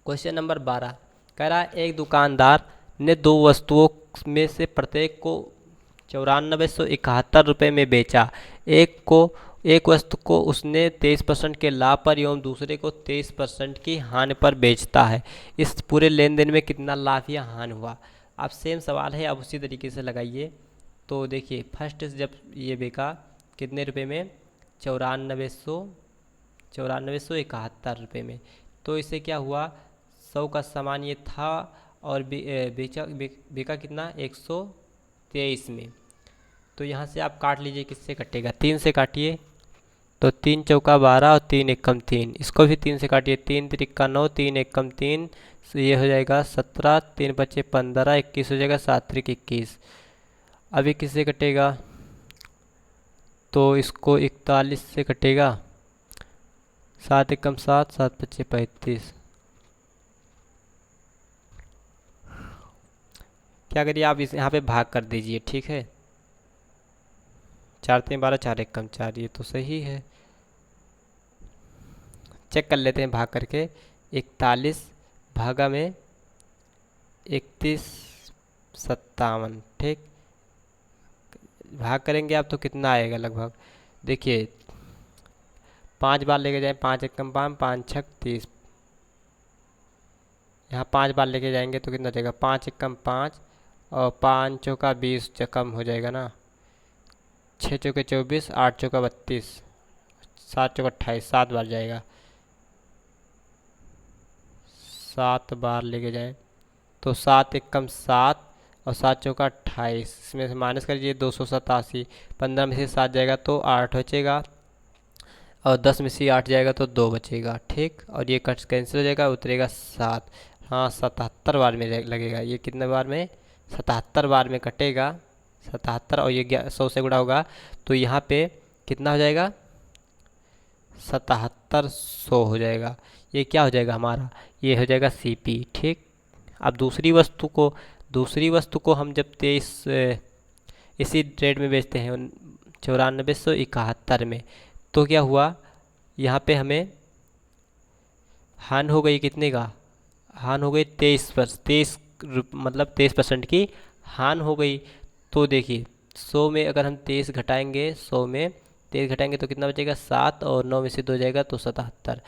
क्वेश्चन नंबर 12 कह रहा है एक दुकानदार ने 2 वस्तुओं में से प्रत्येक को ₹9471 में बेचा। एक वस्तु को उसने 23% के लाभ पर एवं दूसरे को 23% की हानि पर बेचता है। इस पूरे लेन देन में कितना लाभ या हानि हुआ। अब सेम सवाल है, आप उसी तरीके से लगाइए। तो देखिए फर्स्ट जब ये बिका कितने रुपए में, 9471 में। तो इससे क्या हुआ, 100 का सामान ये था और बिका कितना, 123 में। तो यहाँ से आप काट लीजिए, किससे कटेगा, 3 से काटिए। तो 3 चौका 12 और 3 एकम 3, इसको भी 3 से काटिए। 3 तिरिक्का 9, 3 एकम 3, ये हो जाएगा 17, 3 बचे 15, 21 हो जाएगा, 7 त्रिक 21। अभी किससे कटेगा, तो इसको 41 से कटेगा। 7 एकम 7, 7 बचे 35। क्या करिए आप, इस यहाँ पे भाग कर दीजिए, ठीक है। 4 3 12, 4 एकम 4, ये तो सही है। चेक कर लेते हैं भाग करके। 41 भागा में 3157, ठीक। भाग करेंगे आप तो कितना आएगा लगभग, देखिए 5 बार लेके जाएं, 5 एकम 5, 5 छक 30। यहाँ 5 बार लेके जाएंगे तो कितना जाएगा, 5 एकम 5 और 5 चौका 20 कम हो जाएगा ना। 6 चौके 24, 8 चौका 32, 7 चौका 28, 7 बार जाएगा। 7 बार लेके जाएं तो 7 एकम 7 और 7 चौका 28, इसमें से माइनस कर दीजिए 287। 15 में से 7 जाएगा तो 8 बचेगा और 10 में से 8 जाएगा तो 2 बचेगा, ठीक। और ये कट कैंसिल हो जाएगा, उतरेगा 7। हाँ 77 बार में लगेगा। ये कितने बार में, 77 बार में कटेगा। 77 और ये 100 से गुणा होगा तो यहाँ पे कितना हो जाएगा, 7700 हो जाएगा। ये क्या हो जाएगा हमारा, ये हो जाएगा सीपी, ठीक। अब दूसरी वस्तु को हम जब 23 इसी रेट में बेचते हैं 9471 में, तो क्या हुआ, यहाँ पे हमें हानि हो गई कितने का, हानि हो गई 23 मतलब 23% की हानि हो गई। तो देखिए 100 में अगर हम 23 घटाएंगे, 100 में 23 घटाएंगे तो कितना बचेगा, 7 और 9 में से 2 जाएगा तो 77।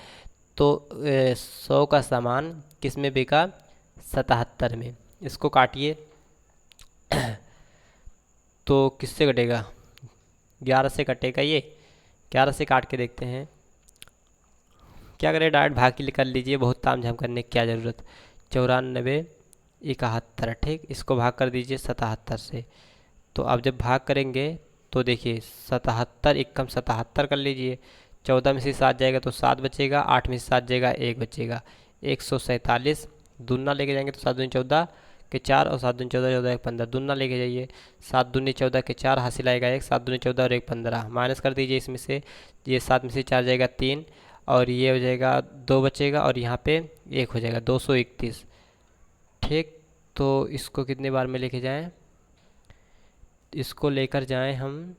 तो 100 का सामान किस में बिका, 77 में। इसको काटिए तो किससे कटेगा, 11 से कटेगा। ये 11 से काट के देखते हैं। क्या करें, डायरेक्ट भाग के लिए कर लीजिए, बहुत ताम झाम करने की क्या ज़रूरत। 9471, ठीक। इसको भाग कर दीजिए 77 से। तो अब जब भाग करेंगे तो देखिए 77 एकम 77 कर लीजिए। 14 में से 7 जाएगा तो 7 बचेगा, 8 में से 7 जाएगा 1 बचेगा, 147। दूना लेके जाएंगे तो 7 दूनी 14 के 4 और 7 दूनी 14, 14 1 15, दूना लेके जाइए। 7 दूनी 14 के 4 हासिल आएगा 1, 7 दूनी 14 और 1 15, माइनस कर दीजिए इसमें से। ये 7 में से 4 जाएगा 3 और ये हो जाएगा 2 बचेगा और यहाँ पे 1 हो जाएगा, 231, ठीक। तो इसको कितने बार में लेके जाएं, इसको लेकर जाएं हम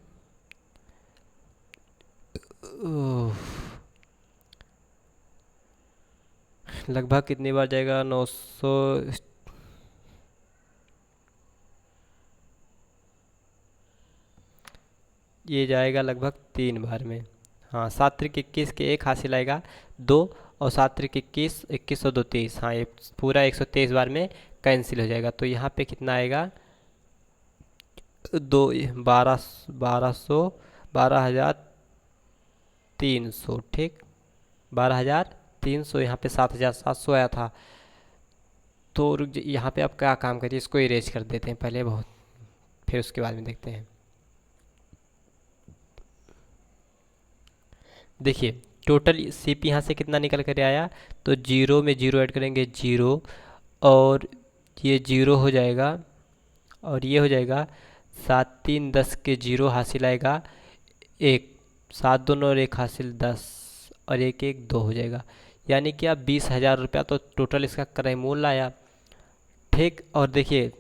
लगभग कितनी बार जाएगा, 900, ये जाएगा लगभग 3 बार में। हाँ 7 त्रिक 21 के 1 हासिल आएगा 2 और 7 त्रिक 21, 21 और 2 23। हाँ ये पूरा 123 बार में कैंसिल हो जाएगा। तो यहाँ पे कितना आएगा, 12,300, ठीक। 12,300, यहाँ पे 7,700 आया था। तो यहाँ पे आप क्या काम करिए, इसको इरेज कर देते हैं पहले बहुत, फिर उसके बाद में देखते हैं। देखिए टोटल सीपी यहाँ से कितना निकल कर आया, तो 0 में 0 ऐड करेंगे 0 और ये 0 हो जाएगा और ये हो जाएगा 7 3 10 के 0 हासिल आएगा 1, 7 दोनों और 1 हासिल 10 और 1 1 2 हो जाएगा। यानी कि आप 20,000 रुपया तो टोटल इसका क्रय मूल्य आया, ठीक। और देखिए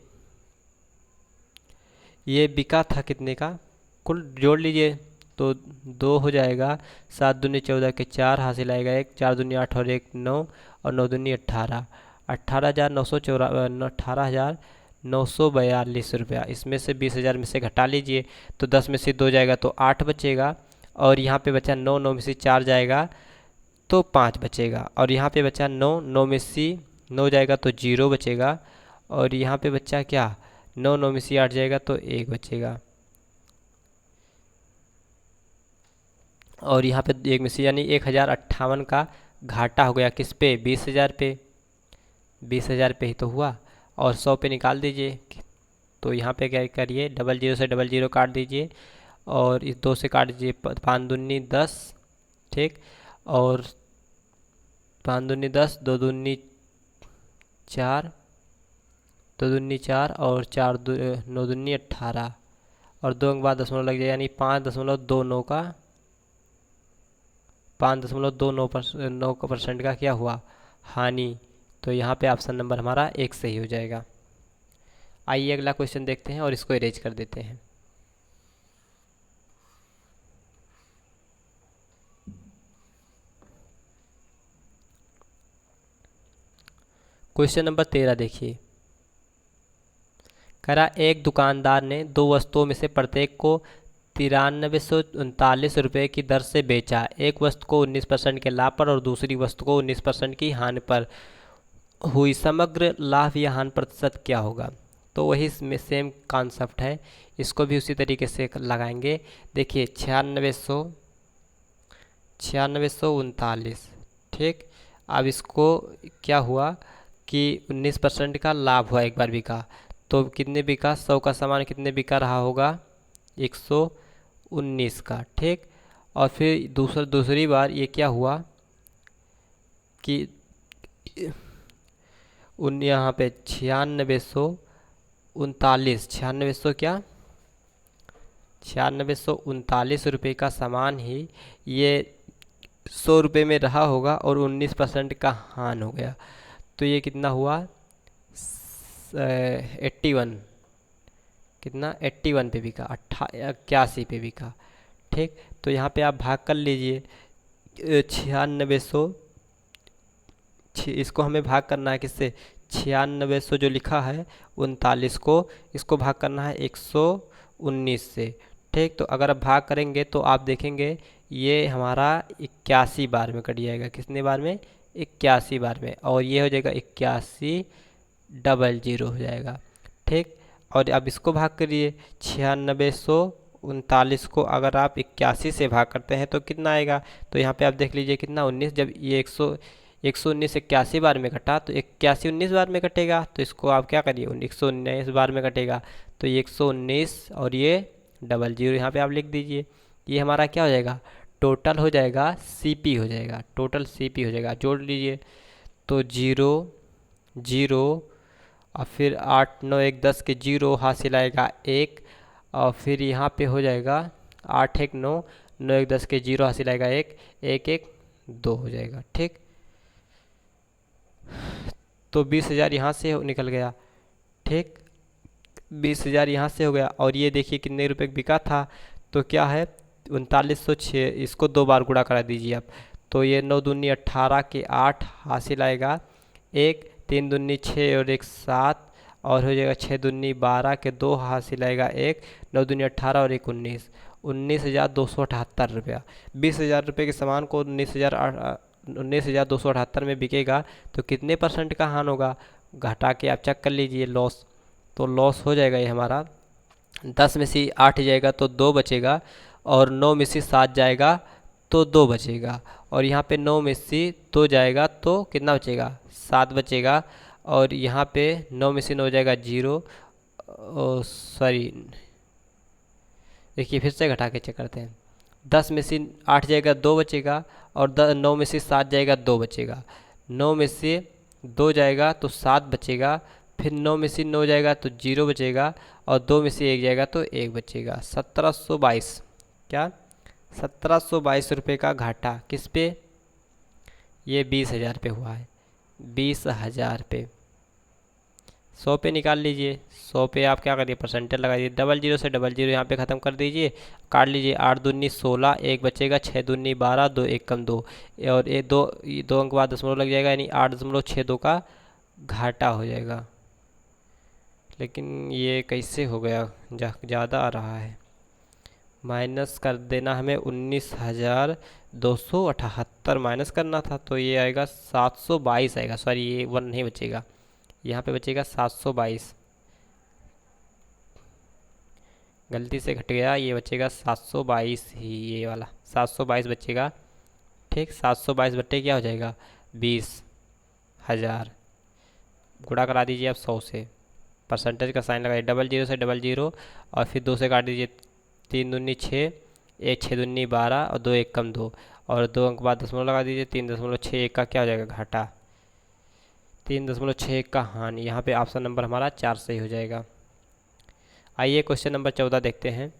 ये बिका था कितने का, कुल जोड़ लीजिए तो 2 हो जाएगा। 7 दूनी 14 के 4 हासिल आएगा 1, 4 दूनी 8 और 1 9 और 9 दूनी 18, 18,914, 18,914 942 रुपया। इसमें से 20,000 में से घटा लीजिए तो 10 में से 2 जाएगा तो 8 बचेगा, और यहाँ पे बचा 9, 9 में से 4 जाएगा तो 5 बचेगा, और यहाँ पे बचा 9, 9 में से 9 जाएगा तो 0 बचेगा, और यहाँ पे बच्चा क्या 9, 9 में से 8 जाएगा तो 1 बचेगा, और यहाँ पे 1 में से यानी 1058 का घाटा हो गया। किस पे? 20,000 पे। 20,000 पे ही तो हुआ, और 100 पे निकाल दीजिए। तो यहाँ पे क्या करिए, 00 से 00 काट दीजिए, और इस 2 से काट दीजिए, 5 दूनी 10, ठीक, और 5 दूनी 10, 2 दूनी 4, 2 दूनी 4, और 9 दूनी 18, और 2 अंक बाद दशमलव लग जाए, यानी 5.29 का 5.29% का क्या हुआ, हानि। तो यहाँ पे ऑप्शन नंबर हमारा 1 सही हो जाएगा। आइए अगला क्वेश्चन देखते हैं और इसको इरेज कर देते हैं। क्वेश्चन नंबर 13 देखिए, करा एक दुकानदार ने 2 वस्तुओं में से प्रत्येक को 9339 रुपये की दर से बेचा। एक वस्तु को 19% के लाभ पर और दूसरी वस्तु को 19% की हानि पर हुई। समग्र लाभ या हानि प्रतिशत क्या होगा? तो वही इसमें सेम कॉन्सेप्ट है, इसको भी उसी तरीके से लगाएंगे। देखिए 9639, ठीक। अब इसको क्या हुआ कि 19% का लाभ हुआ, एक बार बिका, तो कितने बिका, 100 का सामान कितने बिका रहा होगा, 119 का, ठीक। और फिर दूसरी बार ये क्या हुआ कि यहाँ पे 9639 क्या 9639 रुपये का सामान ही ये 100 रुपये में रहा होगा, और 19% का हान हो गया, तो ये कितना हुआ, 81, कितना 81 पे बिका, 81 पे बिका, ठीक। तो यहाँ पे आप भाग कर लीजिए 9600, इसको हमें भाग करना है किससे, 9600 जो लिखा है 39 को, इसको भाग करना है 119 से, ठीक। तो अगर आप भाग करेंगे तो आप देखेंगे ये हमारा 81 बार में कट जाएगा। कितने बार में? 81 बार में, और ये हो जाएगा 8100 हो जाएगा, ठीक। और अब इसको भाग करिए, 9639 को अगर आप 81 से भाग करते हैं तो कितना आएगा, तो यहाँ पे आप देख लीजिए कितना 19, जब ये 119 81 बार में कटा तो 81 19 बार में कटेगा, तो इसको आप क्या करिए 119 बार में कटेगा, तो ये 119 और ये 00 यहाँ पे आप लिख दीजिए। ये हमारा क्या हो जाएगा, टोटल हो जाएगा सीपी हो जाएगा, टोटल सीपी हो जाएगा, जोड़ लीजिए। तो 0 0 और फिर 8 9 1 10 के 0 हासिल आएगा 1, और फिर यहाँ पे हो जाएगा 8 1 9 9 1 10 के 0 हासिल आएगा 1 1 1 2 हो जाएगा, ठीक। तो 20,000 यहाँ से निकल गया, ठीक, 20,000 यहाँ से हो गया। और ये देखिए कितने रुपए बिका था, तो क्या है 3906, इसको 2 बार गुणा करा दीजिए आप, तो ये 9 दूनी 18 के 8 हासिल आएगा 1, 3 दूनी 6 और 1 7, और हो जाएगा 6 दूनी 12 के 2 हासिल आएगा 1, 9 दूनी 18 और 1 19, 19,278 रुपया। 20,000 रुपये के सामान को 19,278 में बिकेगा, तो कितने % का हान होगा, घटा के आप चेक कर लीजिए लॉस। तो लॉस हो जाएगा ये हमारा 10 में से 8 जाएगा तो 2 बचेगा, और 9 में से 7 जाएगा तो 2 बचेगा, और यहाँ पे 9 में से 2 जाएगा तो कितना बचेगा, 7 बचेगा, और यहाँ पे 9 में से 9 जाएगा 0, सॉरी देखिए फिर से घटा के चेक करते हैं, 10 में से 8 जाएगा 2 बचेगा, और 9 में से 7 जाएगा 2 बचेगा, 9 में से 2 जाएगा तो 7 बचेगा, फिर 9 में से 9 जाएगा तो 0 बचेगा, और 2 में से 1 जाएगा तो 1 बचेगा। 1722, क्या 1722 रुपये का घाटा किस पे, ये 20,000 पे हुआ है, 20,000 पे। 100 पे निकाल लीजिए, 100 पे आप क्या करिए परसेंटेज लगा दीजिए, 00 से 00 यहाँ पे ख़त्म कर दीजिए, काट लीजिए, 8 दूनी 16, 1 बचेगा, 6 दूनी 12, 2 1 कम 2, और ये 2 अंक बाद दशमलव लग जाएगा, यानी 8.62 का घाटा हो जाएगा। लेकिन ये कैसे हो गया, ज़्यादा आ रहा है। माइनस कर देना हमें 19,278 माइनस करना था, तो ये आएगा 722 आएगा। सॉरी, ये 1 नहीं बचेगा, यहाँ पे बचेगा 722। गलती से घट गया, ये बचेगा 722 ही, ये वाला 722 बचेगा। ठीक, 722 बट्टे क्या हो जाएगा, 20,000। गुणा करा दीजिए आप 100 से, परसेंटेज का साइन लगाइए, डबल जीरो से डबल जीरो और फिर 2 से काट दीजिए। 3 दूनी 6, 1 6 दूनी 12 और 2 1 कम 2, और 2 अंक बाद दशमलव लगा दीजिए। 3.61 का क्या हो जाएगा, घाटा। 3.61 का हानि। यहाँ पे ऑप्शन नंबर हमारा 4 सही हो जाएगा। आइए क्वेश्चन नंबर 14 देखते हैं।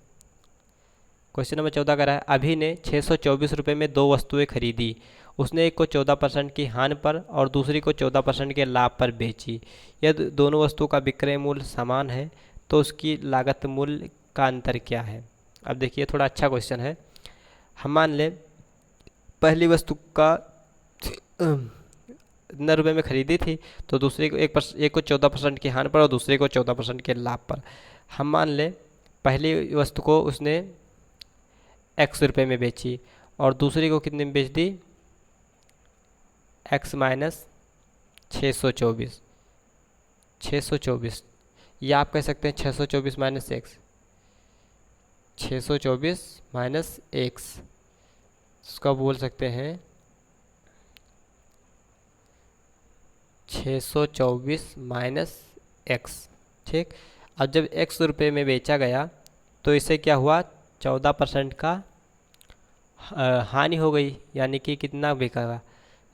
क्वेश्चन नंबर 14 कह रहा है, अभी ने 624 रुपये में 2 वस्तुएं खरीदी। उसने एक को 14% की हानि पर और दूसरी को 14% के लाभ पर बेची। यदि दोनों वस्तुओं का विक्रय मूल्य समान है तो उसकी लागत मूल्य का अंतर क्या है। अब देखिए, थोड़ा अच्छा क्वेश्चन है। हम मान लें पहली वस्तु का 9 रुपये में खरीदी थी, तो दूसरे को एक को 14% की हानि पर और दूसरे को 14% के लाभ पर। हम मान लें पहली वस्तु को उसने x रुपये में बेची और दूसरी को कितने में बेच दी, x माइनस 624। 624, या आप कह सकते हैं 624 माइनस एक्स, 624 माइनस एक्स, इसका बोल सकते हैं 624 माइनस एक्स। ठीक, अब जब x रुपये में बेचा गया तो इससे क्या हुआ, 14% का हानि हो गई, यानी कि कितना बिका,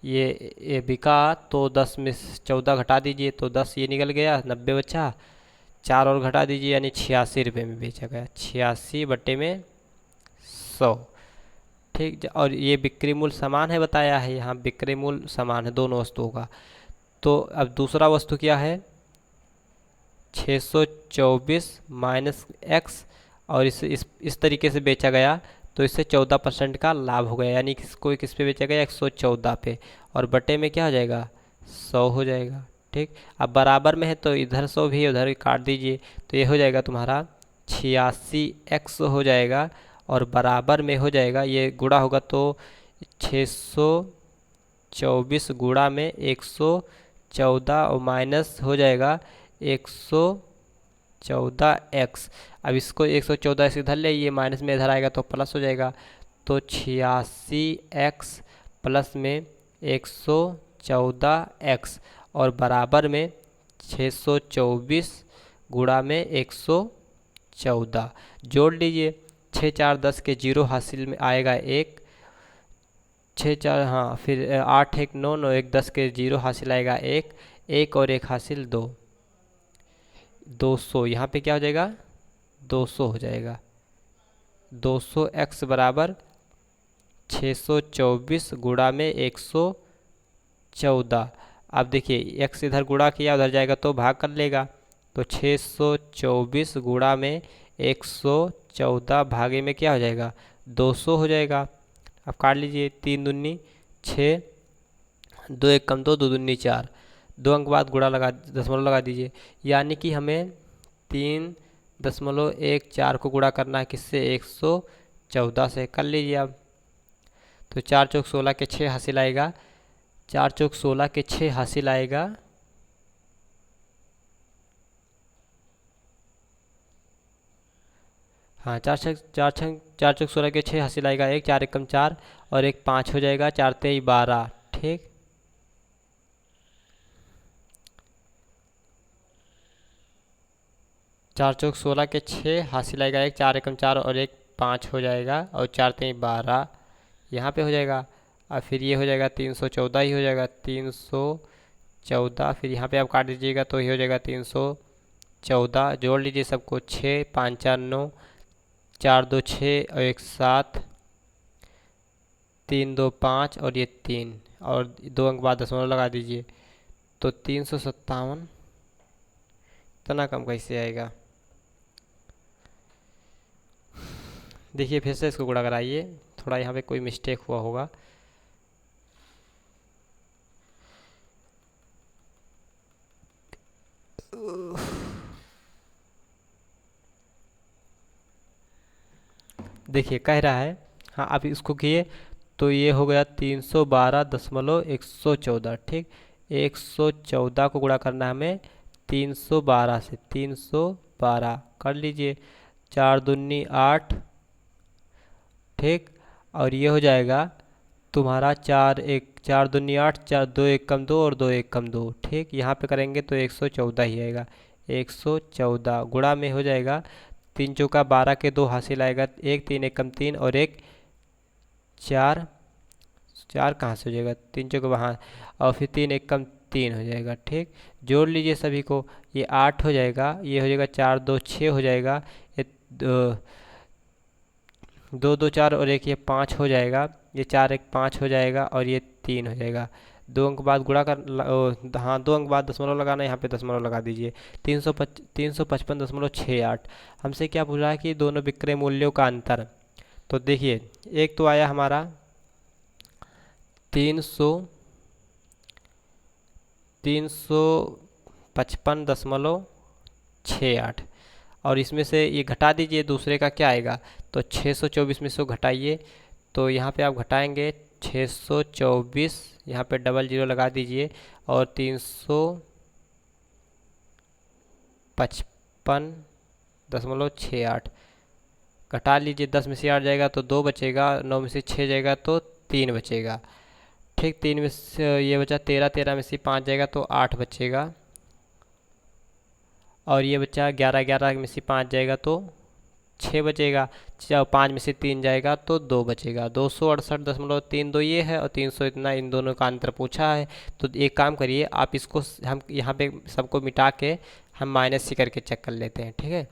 ये बिका तो 10 में 14 घटा दीजिए तो 10 ये निकल गया, 90 बचा। 4 और घटा दीजिए यानी 86 रुपये में बेचा गया, 86 बट्टे में 100। ठीक, और ये बिक्री मूल्य समान है बताया है, यहाँ बिक्री मूल्य समान है दोनों वस्तुओं का। तो अब दूसरा वस्तु क्या है, 624 माइनस एक्स, और इस तरीके से बेचा गया तो इससे 14% का लाभ हो गया, यानी किसको किस पे बेचा गया, 114 पे, और बटे में क्या हो जाएगा, 100 हो जाएगा। ठीक, अब बराबर में है तो इधर 100 भी उधर काट दीजिए, तो ये हो जाएगा तुम्हारा 86x हो जाएगा, और बराबर में हो जाएगा, ये गुणा होगा तो 624 गुणा में 114 और माइनस हो जाएगा 114x। अब इसको 114 से इधर ले, ये माइनस में इधर आएगा तो प्लस हो जाएगा, तो 86x प्लस में 114x और बराबर में 624 गुणा में 114। जोड़ लीजिए, 6 4 10 के 0 हासिल में आएगा 1, 6 4 हाँ, फिर 8 1 9 9 1 10 के 0 हासिल आएगा 1, 1 और 1 हासिल 2, 200। यहाँ पे क्या हो जाएगा, 200 हो जाएगा। 200x बराबर 624 गुणा में 114। अब देखिए x इधर गुणा किया, उधर जाएगा तो भाग कर लेगा, तो 624 गुणा में 114 भागे में क्या हो जाएगा, 200 हो जाएगा। अब काट लीजिए, 3 दूनी 6, 2 1 कम 2, 2 दूनी 4, 2 अंक बाद गुणा लगा, दशमलव लगा दीजिए, यानी कि हमें 3.14 को गुणा करना है किससे, 114 से। कर लीजिए अब, तो 4 चौक 16 के 6 हासिल आएगा, 4 चौक 16 के 6 हासिल आएगा, हाँ 4 चौक 16 के 6 हासिल आएगा, 1 4 1 कम 4 और 1 5 हो जाएगा, 4 3 12। ठीक, चार चौक 16 के 6 हासिल आएगा, 1 4 1 4 और 1 5 हो जाएगा, और 4 3 12 यहाँ पे हो जाएगा। और फिर ये हो जाएगा 314 ही हो जाएगा, 314। फिर यहाँ पे आप काट दीजिएगा तो ये हो जाएगा 314। जोड़ लीजिए सबको, 6 5 4 9, 4 2 6 और 1 7, 3 2 5 और ये 3, और 2 अंक बाद दशमलव लगा दीजिए, तो 357। इतना कम कैसे आएगा, देखिए फिर से इसको गुणा कराइए, थोड़ा यहाँ पे कोई मिस्टेक हुआ होगा। देखिए कह रहा है, हाँ आप इसको किए तो ये हो गया 312.114, ठीक। 114 को गुणा करना है हमें 312 से, 312 कर लीजिए, 4 दूनी 8, ठीक। और ये हो जाएगा तुम्हारा 4 दूनी 8, 4 2 1 कम 2 और 2 1 कम 2, ठीक। यहाँ पे करेंगे तो 114 ही आएगा। 114 गुणा में हो जाएगा 3 चौका 12 के 2 हासिल आएगा, 1 3 1 कम 3 और 1 4, 4 कहाँ से हो जाएगा, 3 चौका वहाँ, और फिर 3 1 कम 3 हो जाएगा, ठीक। जोड़ लीजिए सभी को, ये 8 हो जाएगा, ये हो जाएगा 4 2 6 हो जाएगा, ये 2 2 4 और एक ये 5 हो जाएगा, ये 4 1 5 हो जाएगा और ये 3 हो जाएगा। 2 अंक बाद गुणा कर हाँ 2 अंक बाद दशमलव लगाना है, यहाँ पे दशमलव लगा दीजिए। 355.68। हमसे क्या पूछ रहा है कि दोनों विक्रय मूल्यों का अंतर। तो देखिए एक तो आया हमारा 355.68 और इसमें से ये घटा दीजिए, दूसरे का क्या आएगा, तो 624 में से घटाइए। तो यहाँ पे आप घटाएंगे 624, यहाँ पे डबल जीरो लगा दीजिए और 355.68 घटा लीजिए। 10 में से 8 जाएगा तो 2 बचेगा, 9 में से 6 जाएगा तो 3 बचेगा, ठीक। 3 में से ये बचा 13, 13 में से 5 जाएगा तो 8 बचेगा, और ये बचा 11, 11 में से 5 जाएगा तो 6 बचेगा, 5 में से 3 जाएगा तो 2 बचेगा। 268.32 ये है और 300 इतना, इन दोनों का अंतर पूछा है। तो एक काम करिए आप इसको, हम यहाँ पे सबको मिटा के हम माइनस सी करके चेक कर लेते हैं, ठीक है।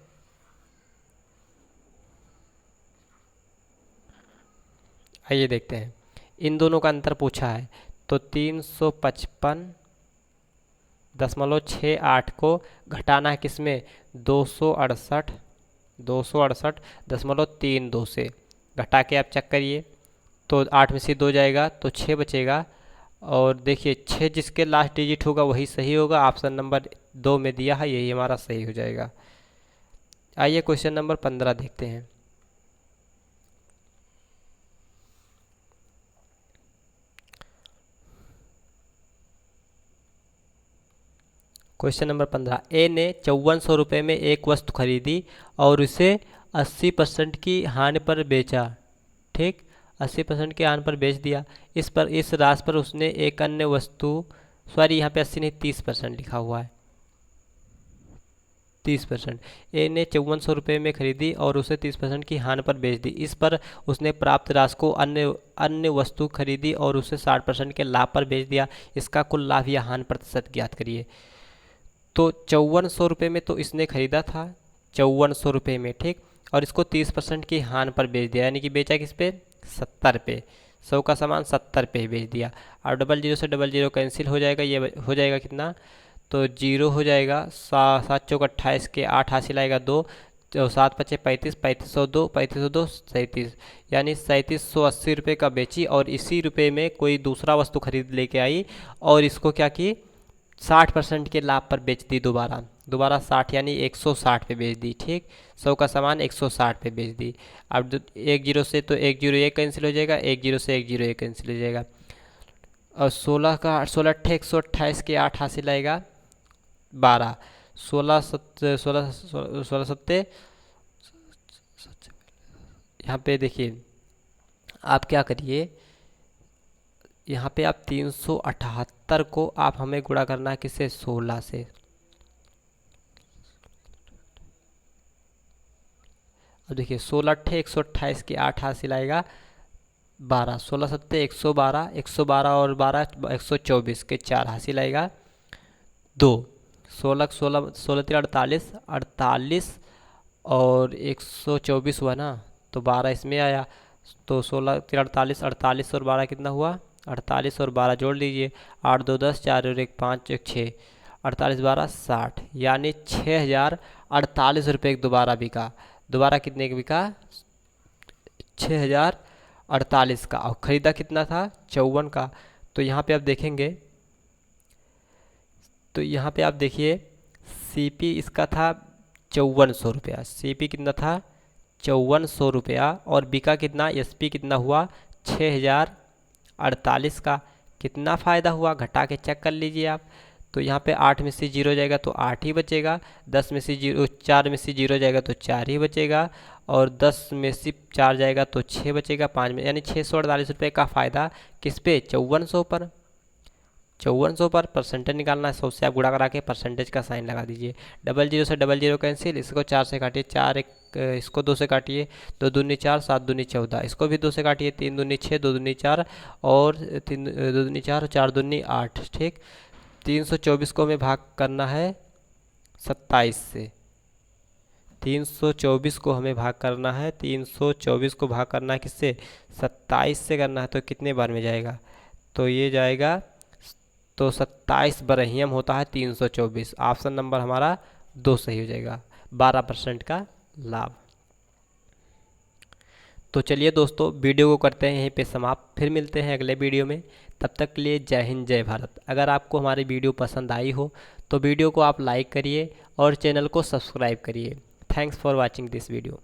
आइए देखते हैं, इन दोनों का अंतर पूछा है। तो 355.68 को घटाना है किसमें, 268.32 से घटा के आप चेक करिए। तो 8 में से 2 जाएगा तो 6 बचेगा, और देखिए 6 जिसके लास्ट डिजिट होगा वही सही होगा। ऑप्शन नंबर 2 में दिया है, यही हमारा सही हो जाएगा। आइए क्वेश्चन नंबर 15 देखते हैं। क्वेश्चन नंबर 15, ए ने 5400 रुपये में एक वस्तु खरीदी और उसे 80% की हानि पर बेचा, ठीक। 80% के हानि पर बेच दिया। इस राशि पर उसने एक अन्य वस्तु, सॉरी यहाँ पे 80 नहीं 30% लिखा हुआ है, 30%। ए ने 5400 रुपये में खरीदी और उसे 30% की हानि पर बेच दी। इस पर उसने प्राप्त राशि को अन्य वस्तु खरीदी और उसे 60% के लाभ पर बेच दिया। इसका कुल लाभ या हानि प्रतिशत ज्ञात करिए। तो 5400 रुपये में तो इसने खरीदा था 5400 रुपये में, ठीक। और इसको 30% की हानि पर बेच दिया, यानी कि बेचा किस पे, 70 पे। 100 का सामान 70 पे ही बेच दिया। और डबल जीरो से डबल जीरो कैंसिल हो जाएगा, ये हो जाएगा कितना, तो जीरो हो जाएगा। 7 चौक 28 के 8 हासिल आएगा 2, तो 7 पचे 35, 3502, 3502 37, यानी 3780 रुपये का बेची। और इसी रुपये में कोई दूसरा वस्तु खरीद लेके आई और इसको क्या की, 60% के लाभ पर बेच दी। दोबारा 60 यानी 160 पे बेच दी, ठीक। 100 का सामान 160 पे बेच दी। अब 1 जीरो से तो 1 जीरो 1 कैंसिल हो जाएगा, 1 जीरो से 1 जीरो 1 कैंसिल हो जाएगा। और 16 का 16 अट्ठे 128 के 8 हासिल आएगा 12, 16 सत्ते 16 सत्ते, यहाँ पे देखिए आप क्या करिए, यहाँ पे आप 378 को आप हमें गुणा करना है किससे, 16 से। अब देखिए 16 अट्ठे 128 के 8 हासिल आएगा 12, 16 सत्ते 112, 112 और 12 124 के 4 हासिल आएगा 2, 16 16 16 3 48, 48 और 124 हुआ ना, तो 12 इसमें आया। तो 16 3 48, 48 और 12 कितना हुआ, 48 और 12 जोड़ लीजिए, 8 2 10, 4 और 1 5 1 6, 48 12 60, यानी 6048 रुपये दोबारा बिका। दोबारा कितने का बिका, 6048 का। और ख़रीदा कितना था, 54 का। तो यहाँ पे आप देखेंगे, तो यहाँ पे आप देखिए सीपी इसका था 5400 रुपया, सीपी कितना था 5400 रुपया और बी का कितना, एस पी कितना हुआ 6048 का। कितना फ़ायदा हुआ घटा के चेक कर लीजिए आप। तो यहाँ पे 8 में से 0 जाएगा तो 8 ही बचेगा, 10 में से 0, 4 में से 0 जाएगा तो 4 ही बचेगा, और 10 में से 4 जाएगा तो 6 बचेगा, 5 में, यानी 648 रुपये का फ़ायदा किस पे, 5400 पर। 5400 पर परसेंटेज निकालना है, 100 से आप गुणा करा के परसेंटेज का साइन लगा दीजिए। 00 से 00 कैंसिल, इसको 4 से काटिए, 4 एक, इसको 2 से काटिए, 2 दूनी 4, 7 दूनी 14, इसको भी 2 से काटिए, 3 दूनी 6, 2 दूनी 4 और 3 2 दूनी 4, 4 दूनी 8। ठीक, 324 को हमें भाग करना है 27 से। 324 को हमें भाग करना है, 324 को भाग करना है किससे, 27 से करना है। तो कितने बार में जाएगा, तो ये जाएगा, तो 27 बरहियम होता है 324। ऑप्शन नंबर हमारा 2 सही हो जाएगा, 12% का लाभ। तो चलिए दोस्तों, वीडियो को करते हैं यहीं पे समाप्त, फिर मिलते हैं अगले वीडियो में। तब तक के लिए जय हिंद जय भारत। अगर आपको हमारी वीडियो पसंद आई हो तो वीडियो को आप लाइक करिए और चैनल को सब्सक्राइब करिए। Thanks for watching this video.